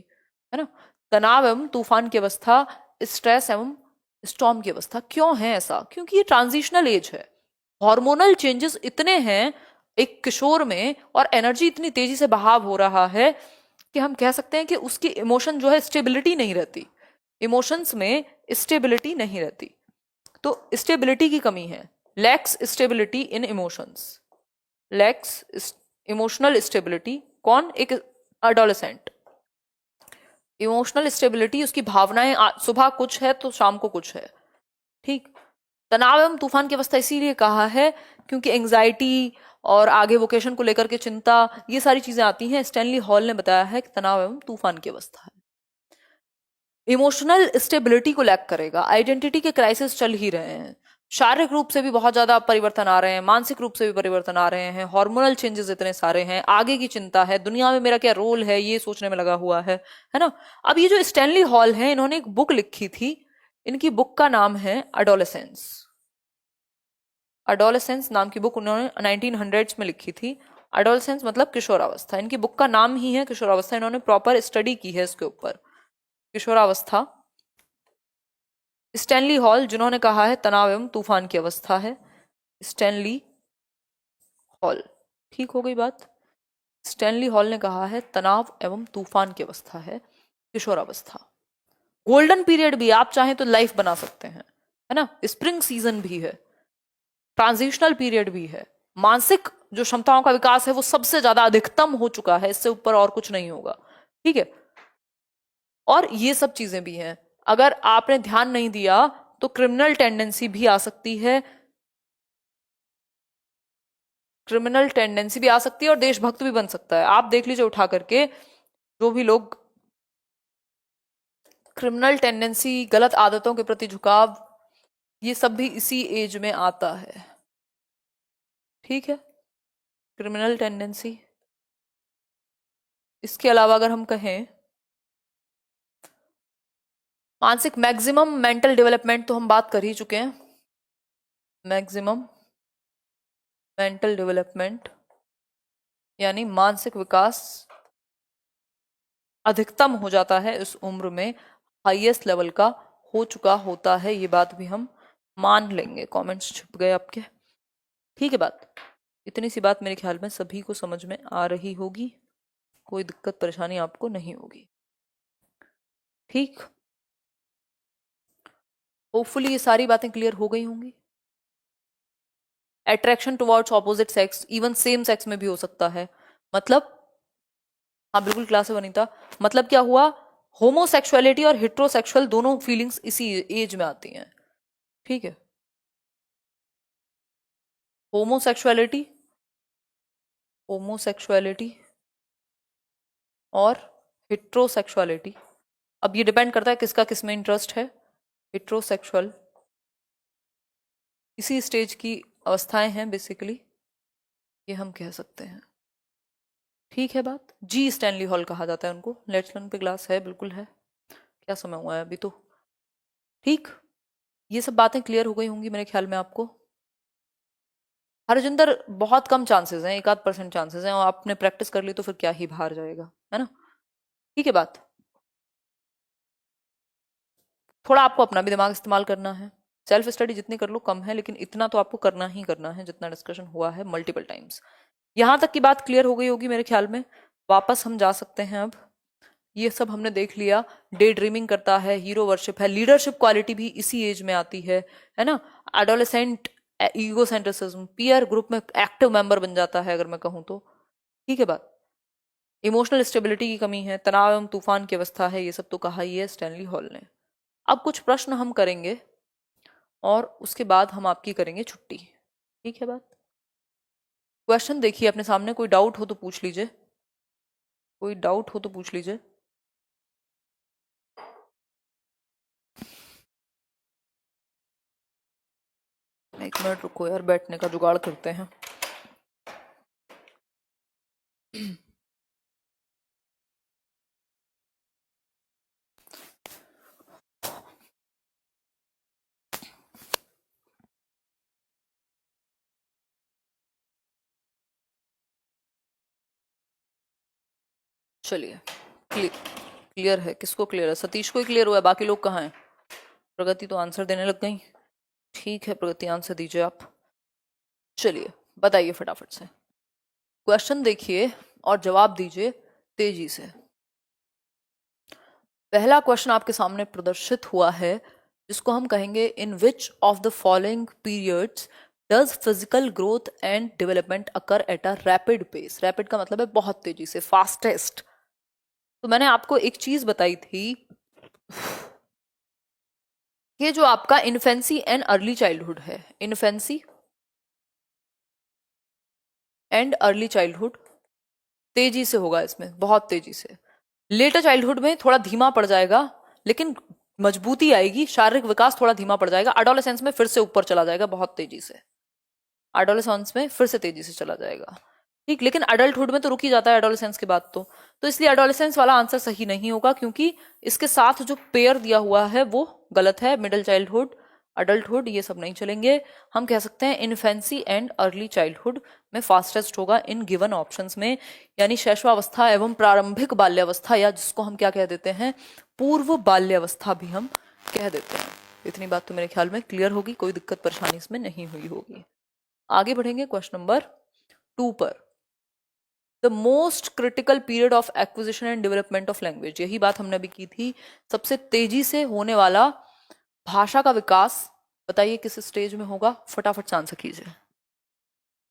है ना। तनाव एवं तूफान की अवस्था, स्ट्रेस एवं स्टॉर्म की अवस्था। क्यों है ऐसा, क्योंकि ये ट्रांजिशनल एज है। हार्मोनल चेंजेस इतने हैं एक किशोर में, और एनर्जी इतनी तेजी से बहाव हो रहा है कि हम कह सकते हैं कि उसकी इमोशन जो है स्टेबिलिटी नहीं रहती, इमोशंस में स्टेबिलिटी नहीं रहती। तो स्टेबिलिटी की कमी है, lakhs stability in emotions, lakhs emotional stability. कौन, एक अडोलेसेंट। इमोशनल स्टेबिलिटी, उसकी भावनाएं सुबह कुछ है तो शाम को कुछ है। ठीक। तनाव एवं तूफान की अवस्था इसीलिए कहा है क्योंकि एंजाइटी और आगे वोकेशन को लेकर के चिंता, ये सारी चीजें आती हैं। स्टैनली हॉल ने बताया है कि तनाव एवं तूफान की अवस्था है। इमोशनल स्टेबिलिटी को लैक करेगा, आइडेंटिटी के क्राइसिस चल ही रहे हैं, शारीरिक रूप से भी बहुत ज्यादा परिवर्तन आ रहे हैं, मानसिक रूप से भी परिवर्तन आ रहे हैं, हार्मोनल चेंजेस इतने सारे हैं, आगे की चिंता है, दुनिया में मेरा क्या रोल है ये सोचने में लगा हुआ है ना। अब ये जो स्टैनली हॉल है, इन्होंने एक बुक लिखी थी, इनकी बुक का नाम है अडोलेसेंस। अडोलेसेंस नाम की बुक उन्होंने 1900s में लिखी थी। अडोलेसेंस मतलब किशोरावस्था, इनकी बुक का नाम ही है किशोरावस्था। इन्होंने प्रॉपर स्टडी की है इसके ऊपर, किशोरावस्था। स्टैनली हॉल जिन्होंने कहा है तनाव एवं तूफान की अवस्था है, स्टैनली हॉल। ठीक हो गई बात। स्टैनली हॉल ने कहा है तनाव एवं तूफान की अवस्था है किशोरावस्था। गोल्डन पीरियड भी आप चाहें तो लाइफ बना सकते हैं, है ना। स्प्रिंग सीजन भी है, ट्रांजिशनल पीरियड भी है। मानसिक जो क्षमताओं का विकास है वो सबसे ज्यादा अधिकतम हो चुका है, इससे ऊपर और कुछ नहीं होगा। ठीक है। और ये सब चीजें भी हैं, अगर आपने ध्यान नहीं दिया तो क्रिमिनल टेंडेंसी भी आ सकती है, क्रिमिनल टेंडेंसी भी आ सकती है और देशभक्त भी बन सकता है। आप देख लीजिए उठा करके, जो भी लोग क्रिमिनल टेंडेंसी, गलत आदतों के प्रति झुकाव, ये सब भी इसी एज में आता है। ठीक है, क्रिमिनल टेंडेंसी। इसके अलावा अगर हम कहें मानसिक मैक्सिमम मेंटल डेवलपमेंट, तो हम बात कर ही चुके हैं। मैक्सिमम मेंटल डेवलपमेंट यानी मानसिक विकास अधिकतम हो जाता है इस उम्र में, हाईएस्ट लेवल का हो चुका होता है, ये बात भी हम मान लेंगे। कमेंट्स छुप गए आपके। ठीक है बात, इतनी सी बात मेरे ख्याल में सभी को समझ में आ रही होगी, कोई दिक्कत परेशानी आपको नहीं होगी। ठीक, होपफुली ये सारी बातें क्लियर हो गई होंगी। Attraction towards opposite sex, even same sex में भी हो सकता है। मतलब, हाँ बिल्कुल क्लास है वनीता, मतलब क्या हुआ, होमोसेक्सुअलिटी और हेट्रोसेक्सुअल दोनों फीलिंग्स इसी एज में आती हैं। ठीक है, होमोसेक्सुअलिटी, होमोसेक्सुअलिटी और हेट्रोसेक्सुअलिटी, अब ये डिपेंड करता है किसका किस में इंटरेस्ट है। हेट्रोसेक्सुअल इसी स्टेज की अवस्थाएं हैं बेसिकली, ये हम कह सकते हैं। ठीक है बात। जी स्टैनली हॉल कहा जाता है उनको। लेट्स लर्न पे क्लास है, बिल्कुल है। क्या समय हुआ है अभी तो। ठीक, ये सब बातें क्लियर हो गई होंगी मेरे ख्याल में आपको। हरजिंदर बहुत कम चांसेस हैं, 1-8% चांसेस हैं, और आपने प्रैक्टिस कर ली तो फिर क्या ही बाहर जाएगा, है ना। ठीक है बात। थोड़ा आपको अपना भी दिमाग इस्तेमाल करना है। सेल्फ स्टडी जितनी कर लो कम है, लेकिन इतना तो आपको करना ही करना है जितना डिस्कशन हुआ है मल्टीपल टाइम्स। यहां तक की बात क्लियर हो गई होगी मेरे ख्याल में। वापस हम जा सकते हैं अब। ये सब हमने देख लिया। डे ड्रीमिंग करता है, हीरो वर्शिप है, लीडरशिप क्वालिटी भी इसी एज में आती है ना। एडोलेसेंट ईगोसेंट्रिसिज्म, पीयर ग्रुप में एक्टिव मेंबर बन जाता है अगर मैं कहूँ तो। ठीक है बात। इमोशनल स्टेबिलिटी की कमी है, तनाव एवं तूफान की अवस्था है, ये सब तो कहा ही है स्टैनली हॉल ने। अब कुछ प्रश्न हम करेंगे और उसके बाद हम आपकी करेंगे छुट्टी। ठीक है बात। क्वेश्चन देखिए अपने सामने, कोई डाउट हो तो पूछ लीजिए, कोई डाउट हो तो पूछ लीजिए। एक मिनट रुको यार, बैठने का जुगाड़ करते हैं। चलिए, क्लियर है। किसको क्लियर है? सतीश को ही क्लियर हुआ है, बाकी लोग कहाँ हैं? प्रगति तो आंसर देने लग गई। ठीक है प्रगति, आंसर दीजिए आप। चलिए बताइए फटाफट से, क्वेश्चन देखिए और जवाब दीजिए तेजी से। पहला क्वेश्चन आपके सामने प्रदर्शित हुआ है, जिसको हम कहेंगे in which of the following periods does physical growth and development occur at a rapid pace. Rapid का मतलब है बहुत तेजी से, फास्टेस्ट। तो मैंने आपको एक चीज बताई थी कि जो आपका इन्फेंसी एंड अर्ली चाइल्डहुड है, इन्फेंसी एंड अर्ली चाइल्डहुड तेजी से होगा इसमें, बहुत तेजी से। लेटर चाइल्डहुड में थोड़ा धीमा पड़ जाएगा, लेकिन मजबूती आएगी, शारीरिक विकास थोड़ा धीमा पड़ जाएगा। एडोलेसेंस में फिर से ऊपर चला जाएगा बहुत तेजी से, एडोलेसेंस में फिर से तेजी से चला जाएगा। ठीक, लेकिन अडल्टहुड में तो रुक ही जाता है एडोलेसेंस के बाद तो इसलिए एडोलेसेंस वाला आंसर सही नहीं होगा, क्योंकि इसके साथ जो पेयर दिया हुआ है वो गलत है। मिडिल चाइल्डहुड, अडल्टहुड, ये सब नहीं चलेंगे। हम कह सकते हैं इन्फेंसी एंड अर्ली चाइल्डहुड में फास्टेस्ट होगा इन गिवन ऑप्शंस में, यानी शैशवावस्था एवं प्रारंभिक बाल्यावस्था, या जिसको हम क्या कह देते हैं, पूर्व बाल्यावस्था भी हम कह देते हैं। इतनी बात तो मेरे ख्याल में क्लियर होगी, कोई दिक्कत परेशानी इसमें नहीं हुई होगी। आगे बढ़ेंगे क्वेश्चन नंबर 2 पर। The most critical period of acquisition and development of language, यही बात हमने अभी की थी। सबसे तेजी से होने वाला भाषा का विकास बताइए किस स्टेज में होगा, फटाफट से आंसर कीजिए।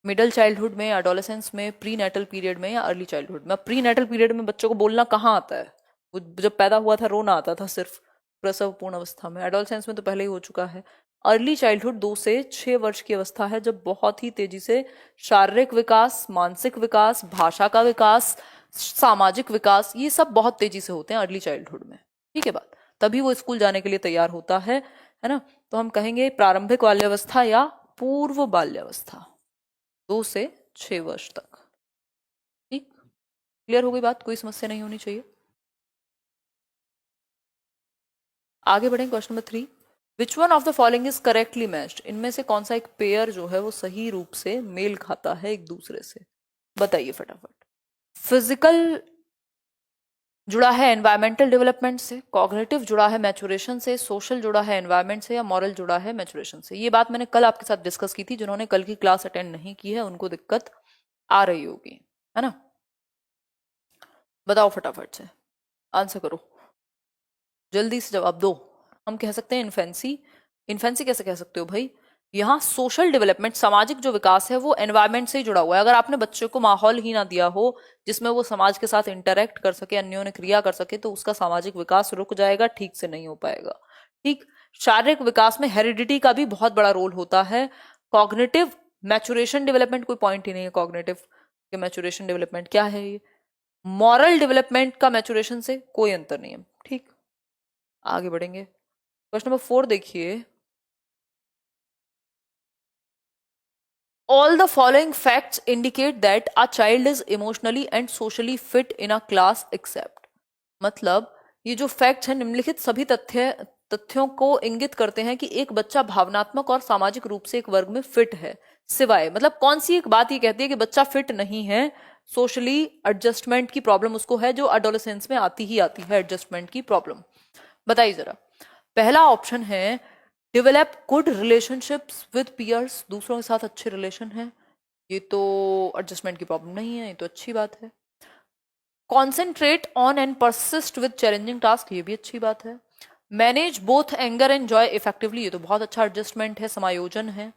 मिडिल चाइल्डहुड में, एडोलेसेंस में, प्री नेटल पीरियड में, या अर्ली चाइल्डहुड में? प्री नेटल पीरियड में बच्चों को बोलना कहाँ आता है? वो जब पैदा हुआ था रोना आता था सिर्फ, प्रसव पूर्ण अवस्था में। एडोलेसेंस में तो पहले ही हो चुका है। अर्ली चाइल्डहुड 2 से 6 वर्ष की अवस्था है, जब बहुत ही तेजी से शारीरिक विकास, मानसिक विकास, भाषा का विकास, सामाजिक विकास, ये सब बहुत तेजी से होते हैं अर्ली चाइल्डहुड में। ठीक है बात, तभी वो स्कूल जाने के लिए तैयार होता है ना। तो हम कहेंगे प्रारंभिक बाल्यावस्था या पूर्व बाल्यावस्था, 2 से 6 वर्ष तक। ठीक, क्लियर हो गई बात, कोई समस्या नहीं होनी चाहिए। आगे बढ़ें question number 3। Which one of the following is correctly matched, इनमें से कौन सा एक पेयर जो है वो सही रूप से मेल खाता है एक दूसरे से, बताइए फटाफट। फिजिकल जुड़ा है एनवायरमेंटल डेवलपमेंट से, कॉग्निटिव जुड़ा है मैचुरेशन से, सोशल जुड़ा है एनवायरमेंट से, या मॉरल जुड़ा है मैचुरेशन से? ये बात मैंने कल आपके साथ डिस्कस की थी, जिन्होंने कल की क्लास अटेंड नहीं की है उनको दिक्कत आ रही होगी, है ना। बताओ फटाफट से, आंसर करो, जल्दी से जवाब दो। हम कह सकते हैं इन्फेंसी। इन्फेंसी कैसे कह सकते हो भाई? यहाँ सोशल डेवलपमेंट, सामाजिक जो विकास है वो एनवायरमेंट से ही जुड़ा हुआ है। अगर आपने बच्चे को माहौल ही ना दिया हो जिसमें वो समाज के साथ इंटरेक्ट कर सके, अन्योन्य क्रिया कर सके, तो उसका सामाजिक विकास रुक जाएगा, ठीक से नहीं हो पाएगा। ठीक, शारीरिक विकास में हेरिडिटी का भी बहुत बड़ा रोल होता है। कॉग्निटिव मैचुरेशन डेवलपमेंट कोई पॉइंट ही नहीं है, कॉग्निटिव के मैचुरेशन डेवलपमेंट क्या है ये? मॉरल डेवलपमेंट का मैचुरेशन से कोई अंतर नहीं है। ठीक, आगे बढ़ेंगे। क्वेश्चन नंबर 4 देखिए, all the following facts indicate that a child is emotionally and socially fit in a class except। मतलब ये जो फैक्ट है, निम्नलिखित सभी तथ्यों को इंगित करते हैं कि एक बच्चा भावनात्मक और सामाजिक रूप से एक वर्ग में फिट है, सिवाय, मतलब कौन सी एक बात ये कहती है कि बच्चा फिट नहीं है? सोशली एडजस्टमेंट की प्रॉब्लम उसको है, जो अडोलेसेंस में आती ही आती है, एडजस्टमेंट की प्रॉब्लम। बताइए जरा। पहला ऑप्शन है develop good relationships with peers, दूसरों के साथ अच्छे रिलेशन है, ये तो एडजस्टमेंट की प्रॉब्लम नहीं है, ये तो अच्छी बात है। Concentrate on and persist with challenging task, ये भी अच्छी बात है। Manage both anger and joy effectively, ये तो बहुत अच्छा एडजस्टमेंट है, समायोजन है।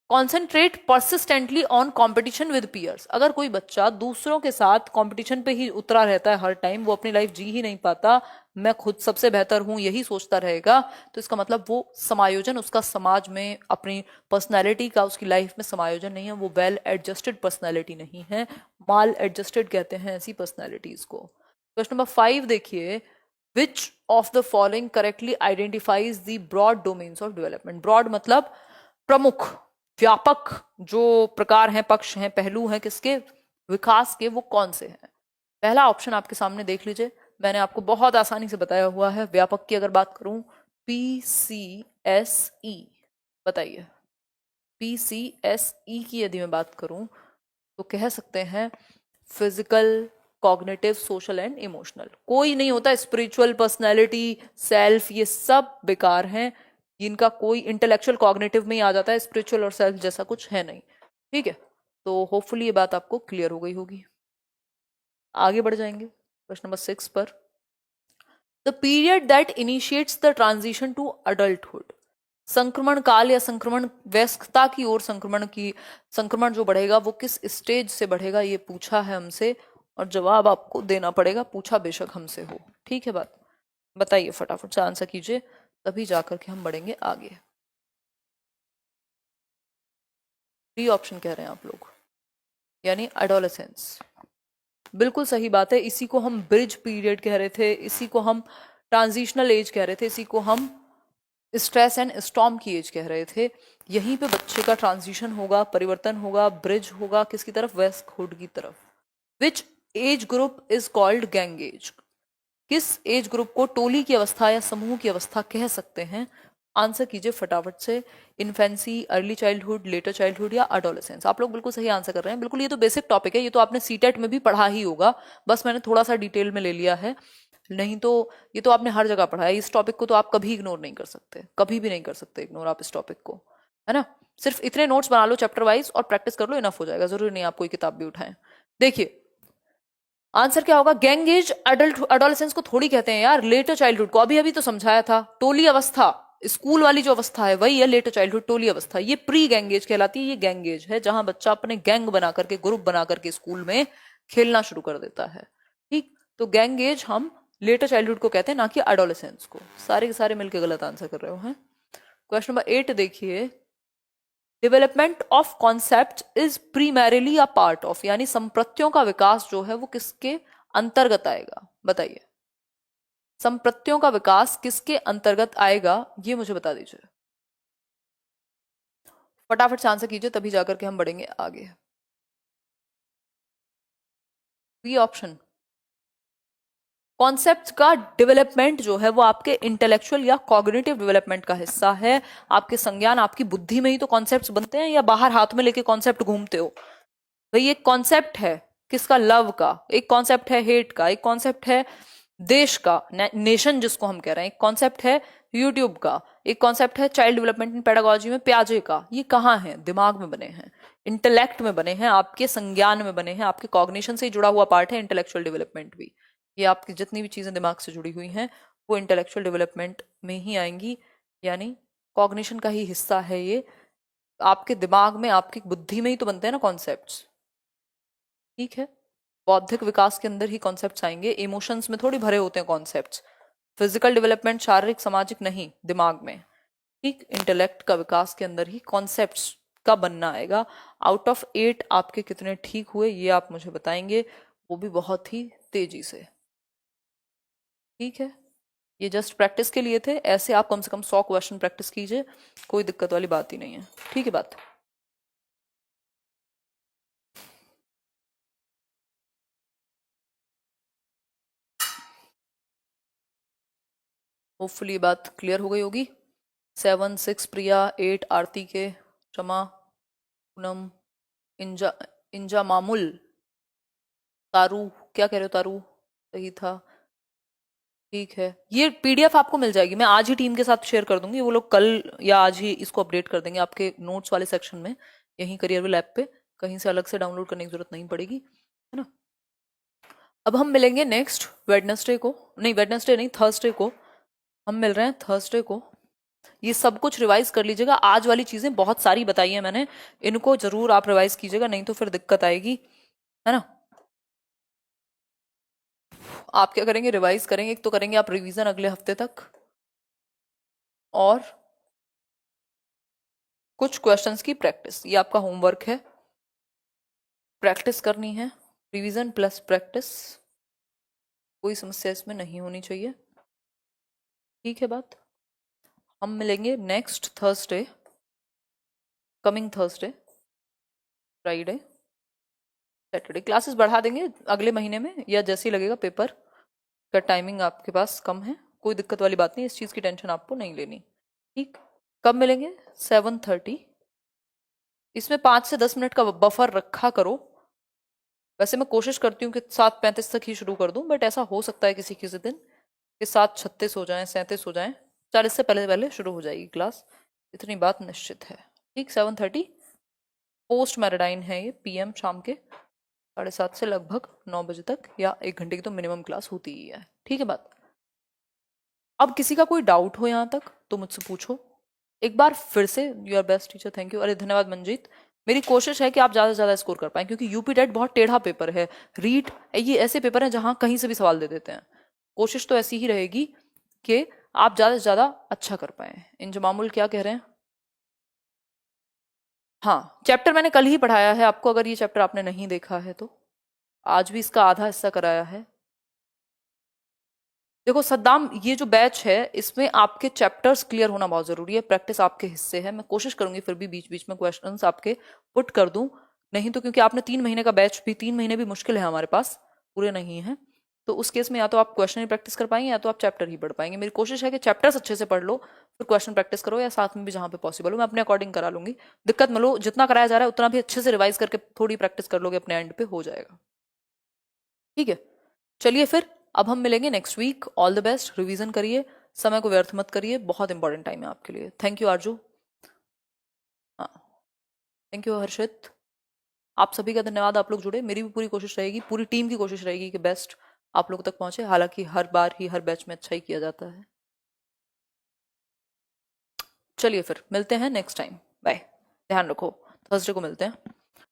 Concentrate persistently on competition with peers, अगर कोई बच्चा दूसरों के साथ कॉम्पिटिशन पे ही उतरा रहता है हर टाइम, वो अपनी लाइफ जी ही नहीं पाता, मैं खुद सबसे बेहतर हूं यही सोचता रहेगा, तो इसका मतलब वो समायोजन, उसका समाज में अपनी पर्सनैलिटी का, उसकी लाइफ में समायोजन नहीं है, वो वेल एडजस्टेड पर्सनैलिटी नहीं है, माल एडजस्टेड कहते हैं ऐसी पर्सनैलिटीज को। क्वेश्चन नंबर 5 देखिए, which of the following correctly identifies the broad domains of development. Broad मतलब प्रमुख, व्यापक जो प्रकार हैं, पक्ष हैं, पहलू हैं किसके विकास के, वो कौन से हैं? पहला ऑप्शन आपके सामने देख लीजिए, मैंने आपको बहुत आसानी से बताया हुआ है। व्यापक की अगर बात करूं, PCSE, बताइए। PCSE की यदि मैं बात करूं तो कह सकते हैं physical, cognitive, social and emotional. कोई नहीं होता स्पिरिचुअल, पर्सनैलिटी, सेल्फ, ये सब बेकार हैं, इनका कोई इंटेलेक्चुअल कॉग्निटिव में ही आ जाता है, स्पिरिचुअल और सेल्फ जैसा कुछ है नहीं। ठीक है, तो होपफुली ये बात आपको क्लियर हो गई होगी। आगे बढ़ जाएंगे क्वेश्चन नंबर 6 पर। The period that initiates the transition to adulthood, संक्रमण काल या संक्रमण, वयस्कता की ओर संक्रमण जो बढ़ेगा वो किस स्टेज से बढ़ेगा, ये पूछा है हमसे, और जवाब आपको देना पड़ेगा, पूछा बेशक हमसे हो। ठीक है बात, बताइए फटाफट से आंसर कीजिए, तभी जाकर के हम बढ़ेंगे आगे। 3 ऑप्शन कह रहे हैं आप लोग, यानी एडोलेसेंस। बिल्कुल सही बात है, इसी को हम ब्रिज पीरियड कह रहे थे, इसी को हम ट्रांजिशनल एज कह रहे थे, इसी को हम स्ट्रेस एंड स्टॉर्म की एज कह रहे थे। यहीं पे बच्चे का ट्रांजिशन होगा, परिवर्तन होगा, ब्रिज होगा किसकी तरफ, वयस्कहुड की तरफ। Which age group is called gang age, किस एज ग्रुप को टोली की अवस्था या समूह की अवस्था कह सकते हैं? आंसर कीजिए फटाफट से। Infancy, early childhood, letter childhood या अडोलेसेंस। आप लोग बिल्कुल सही आंसर कर रहे हैं, बिल्कुल, ये तो बेसिक टॉपिक है, ये तो आपने सीटेट में भी पढ़ा ही होगा, बस मैंने थोड़ा सा डिटेल में ले लिया है, नहीं तो ये तो आपने हर जगह पढ़ा है। इस टॉपिक को तो आप कभी इग्नोर नहीं कर सकते, कभी भी नहीं कर सकते इग्नोर आप इस टॉपिक को, है ना। सिर्फ इतने नोट्स बना लो चैप्टर वाइज और प्रैक्टिस कर लो, इनफ हो जाएगा, जरूरी नहीं आप कोई किताब भी उठाएं। देखिए आंसर क्या होगा, गैंग एज अडोलेसेंस को थोड़ी कहते हैं यार, लेटर चाइल्डहुड को अभी अभी तो समझाया था। टोली अवस्था, स्कूल वाली जो अवस्था है वही है लेटर चाइल्डहुड, टोली अवस्था, ये प्री गैंग एज कहलाती है। ये गैंग एज है जहां बच्चा अपने गैंग बना करके, ग्रुप बना करके स्कूल में खेलना शुरू कर देता है। ठीक, तो गैंग एज हम लेटर चाइल्डहुड को कहते हैं, ना कि अडोलेसेंस को। सारे के सारे मिलकर गलत आंसर कर रहे हो हैं। क्वेश्चन नंबर 8 देखिए, development of concept is primarily a part of, यानी संप्रत्यों का विकास जो है वो किसके अंतर्गत आएगा, बताइए। संप्रत्यों का विकास किसके अंतर्गत आएगा, ये मुझे बता दीजिए फटाफट से आंसर कीजिए, तभी जाकर के हम बढ़ेंगे आगे। बी ऑप्शन, कॉन्सेप्ट का डेवलपमेंट जो है वो आपके इंटेलेक्चुअल या कॉग्निटिव डेवलपमेंट का हिस्सा है। आपके संज्ञान, आपकी बुद्धि में ही तो कॉन्सेप्ट्स बनते हैं, या बाहर हाथ में लेके कॉन्सेप्ट घूमते हो? भाई एक कॉन्सेप्ट है किसका, लव का, एक कॉन्सेप्ट है हेट का, एक कॉन्सेप्ट है देश का, नेशन जिसको हम कह रहे हैं, एक कॉन्सेप्ट है यूट्यूब का, एक कॉन्सेप्ट है चाइल्ड डेवलपमेंट इन पेडागोजी में प्याजे का। ये कहाँ है, दिमाग में बने हैं, इंटेलेक्ट में बने हैं, आपके संज्ञान में बने हैं, आपके कॉग्निशन से जुड़ा हुआ पार्ट है इंटेलेक्चुअल डेवलपमेंट भी। ये आपकी जितनी भी चीजें दिमाग से जुड़ी हुई हैं वो इंटेलेक्चुअल डेवलपमेंट में ही आएंगी, यानी कॉग्निशन का ही हिस्सा है ये। आपके दिमाग में, आपकी बुद्धि में ही तो बनते हैं ना कॉन्सेप्ट्स। ठीक है, बौद्धिक विकास के अंदर ही कॉन्सेप्ट्स आएंगे, इमोशंस में थोड़ी भरे होते हैं कॉन्सेप्ट्स। फिजिकल डेवलपमेंट शारीरिक सामाजिक नहीं, दिमाग में। ठीक, इंटेलेक्ट का विकास के अंदर ही कॉन्सेप्ट्स का बनना आएगा। आउट ऑफ 8 आपके कितने ठीक हुए ये आप मुझे बताएंगे, वो भी बहुत ही तेजी से। ठीक है, ये जस्ट प्रैक्टिस के लिए थे, ऐसे आप कम से कम 100 क्वेश्चन प्रैक्टिस कीजिए, कोई दिक्कत वाली बात ही नहीं है। ठीक है बात। होपफुली ये बात क्लियर हो गई होगी। 7 6 प्रिया, 8 आरती के, रमा, पूनम, इंजा, इंजा मामूल, तारू, क्या कह रहे हो तारू? सही था। ठीक है, ये पीडीएफ आपको मिल जाएगी, मैं आज ही टीम के साथ शेयर कर दूंगी, वो लोग कल या आज ही इसको अपडेट कर देंगे आपके नोट्स वाले सेक्शन में, यहीं करियर लैब पे, कहीं से अलग से डाउनलोड करने की जरूरत नहीं पड़ेगी, है ना। अब हम मिलेंगे नेक्स्ट वेडनेसडे को, नहीं वेडनेसडे नहीं, थर्सडे को हम मिल रहे हैं, थर्सडे को। ये सब कुछ रिवाइज कर लीजिएगा, आज वाली चीजें बहुत सारी बताई है मैंने, इनको जरूर आप रिवाइज कीजिएगा, नहीं तो फिर दिक्कत आएगी, है ना। आप क्या करेंगे, रिवाइज करेंगे, एक तो करेंगे आप रिवीजन अगले हफ्ते तक, और कुछ क्वेश्चंस की प्रैक्टिस, ये आपका होमवर्क है, प्रैक्टिस करनी है, रिवीजन प्लस प्रैक्टिस, कोई समस्या इसमें नहीं होनी चाहिए। ठीक है बात। हम मिलेंगे next Thursday, coming Thursday, Friday, Saturday, classes बढ़ा देंगे अगले महीने में, या जैसे ही लगेगा पेपर का टाइमिंग आपके पास कम है, कोई दिक्कत वाली बात नहीं, इस चीज़ की टेंशन आपको नहीं लेनी। ठीक, कब मिलेंगे? 7:30। इसमें 5 से 10 मिनट का बफर रखा करो, वैसे मैं कोशिश करती हूँ कि 7:35 तक ही शुरू कर दूं, बट ऐसा हो सकता है किसी किसी दिन कि 7:36 हो जाए, 37 हो जाए, 40 से पहले पहले शुरू हो जाएगी क्लास, इतनी बात निश्चित है। ठीक, 7:30 पोस्ट मैराडाइन है ये, PM शाम के 7:30 से लगभग 9 बजे तक, या 1 घंटे की तो मिनिमम क्लास होती ही है। ठीक है बात। अब किसी का कोई डाउट हो यहाँ तक तो मुझसे पूछो एक बार फिर से। You are best teacher, thank you, अरे धन्यवाद मंजीत। मेरी कोशिश है कि आप ज़्यादा से ज़्यादा स्कोर कर पाएं, क्योंकि यूपी टेट बहुत टेढ़ा पेपर है, रीट ये ऐसे पेपर हैं जहाँ कहीं से भी सवाल दे देते हैं, कोशिश तो ऐसी ही रहेगी कि आप ज़्यादा से ज़्यादा अच्छा कर पाए। इंजमामुल क्या कह रहे हैं? हाँ, चैप्टर मैंने कल ही पढ़ाया है आपको, अगर ये चैप्टर आपने नहीं देखा है तो, आज भी इसका आधा हिस्सा कराया है। देखो सद्दाम, ये जो बैच है इसमें आपके चैप्टर्स क्लियर होना बहुत जरूरी है, प्रैक्टिस आपके हिस्से है, मैं कोशिश करूंगी फिर भी बीच बीच में क्वेश्चंस आपके पुट कर दूं, नहीं तो क्योंकि आपने 3 महीने का बैच, भी 3 महीने भी मुश्किल है हमारे पास, पूरे नहीं है, तो उस केस में या तो आप क्वेश्चन ही प्रैक्टिस कर पाएंगे या तो आप चैप्टर ही पढ़ पाएंगे। मेरी कोशिश है कि चैप्टर्स अच्छे से पढ़ लो, फिर क्वेश्चन प्रैक्टिस करो, या साथ में भी जहां पे पॉसिबल हो, मैं अपने अकॉर्डिंग करा लूंगी, दिक्कत में लो, जितना कराया जा रहा है उतना भी अच्छे से रिवाइज करके थोड़ी प्रैक्टिस कर लोगे, अपने एंड पे हो जाएगा। ठीक है, चलिए फिर अब हम मिलेंगे next week, all the best, revision करिए, समय को व्यर्थ मत करिए, बहुत इंपॉर्टेंट टाइम है आपके लिए। थैंक यू आरजू, हाँ थैंक यू हर्षित, आप सभी का धन्यवाद, आप लोग जुड़े, मेरी भी पूरी कोशिश रहेगी, पूरी टीम की कोशिश रहेगी कि बेस्ट आप लोग तक पहुंचे, हालांकि हर बार ही हर बैच में अच्छा ही किया जाता है। चलिए फिर मिलते हैं नेक्स्ट टाइम, बाय, ध्यान रखो, थर्सडे को मिलते हैं।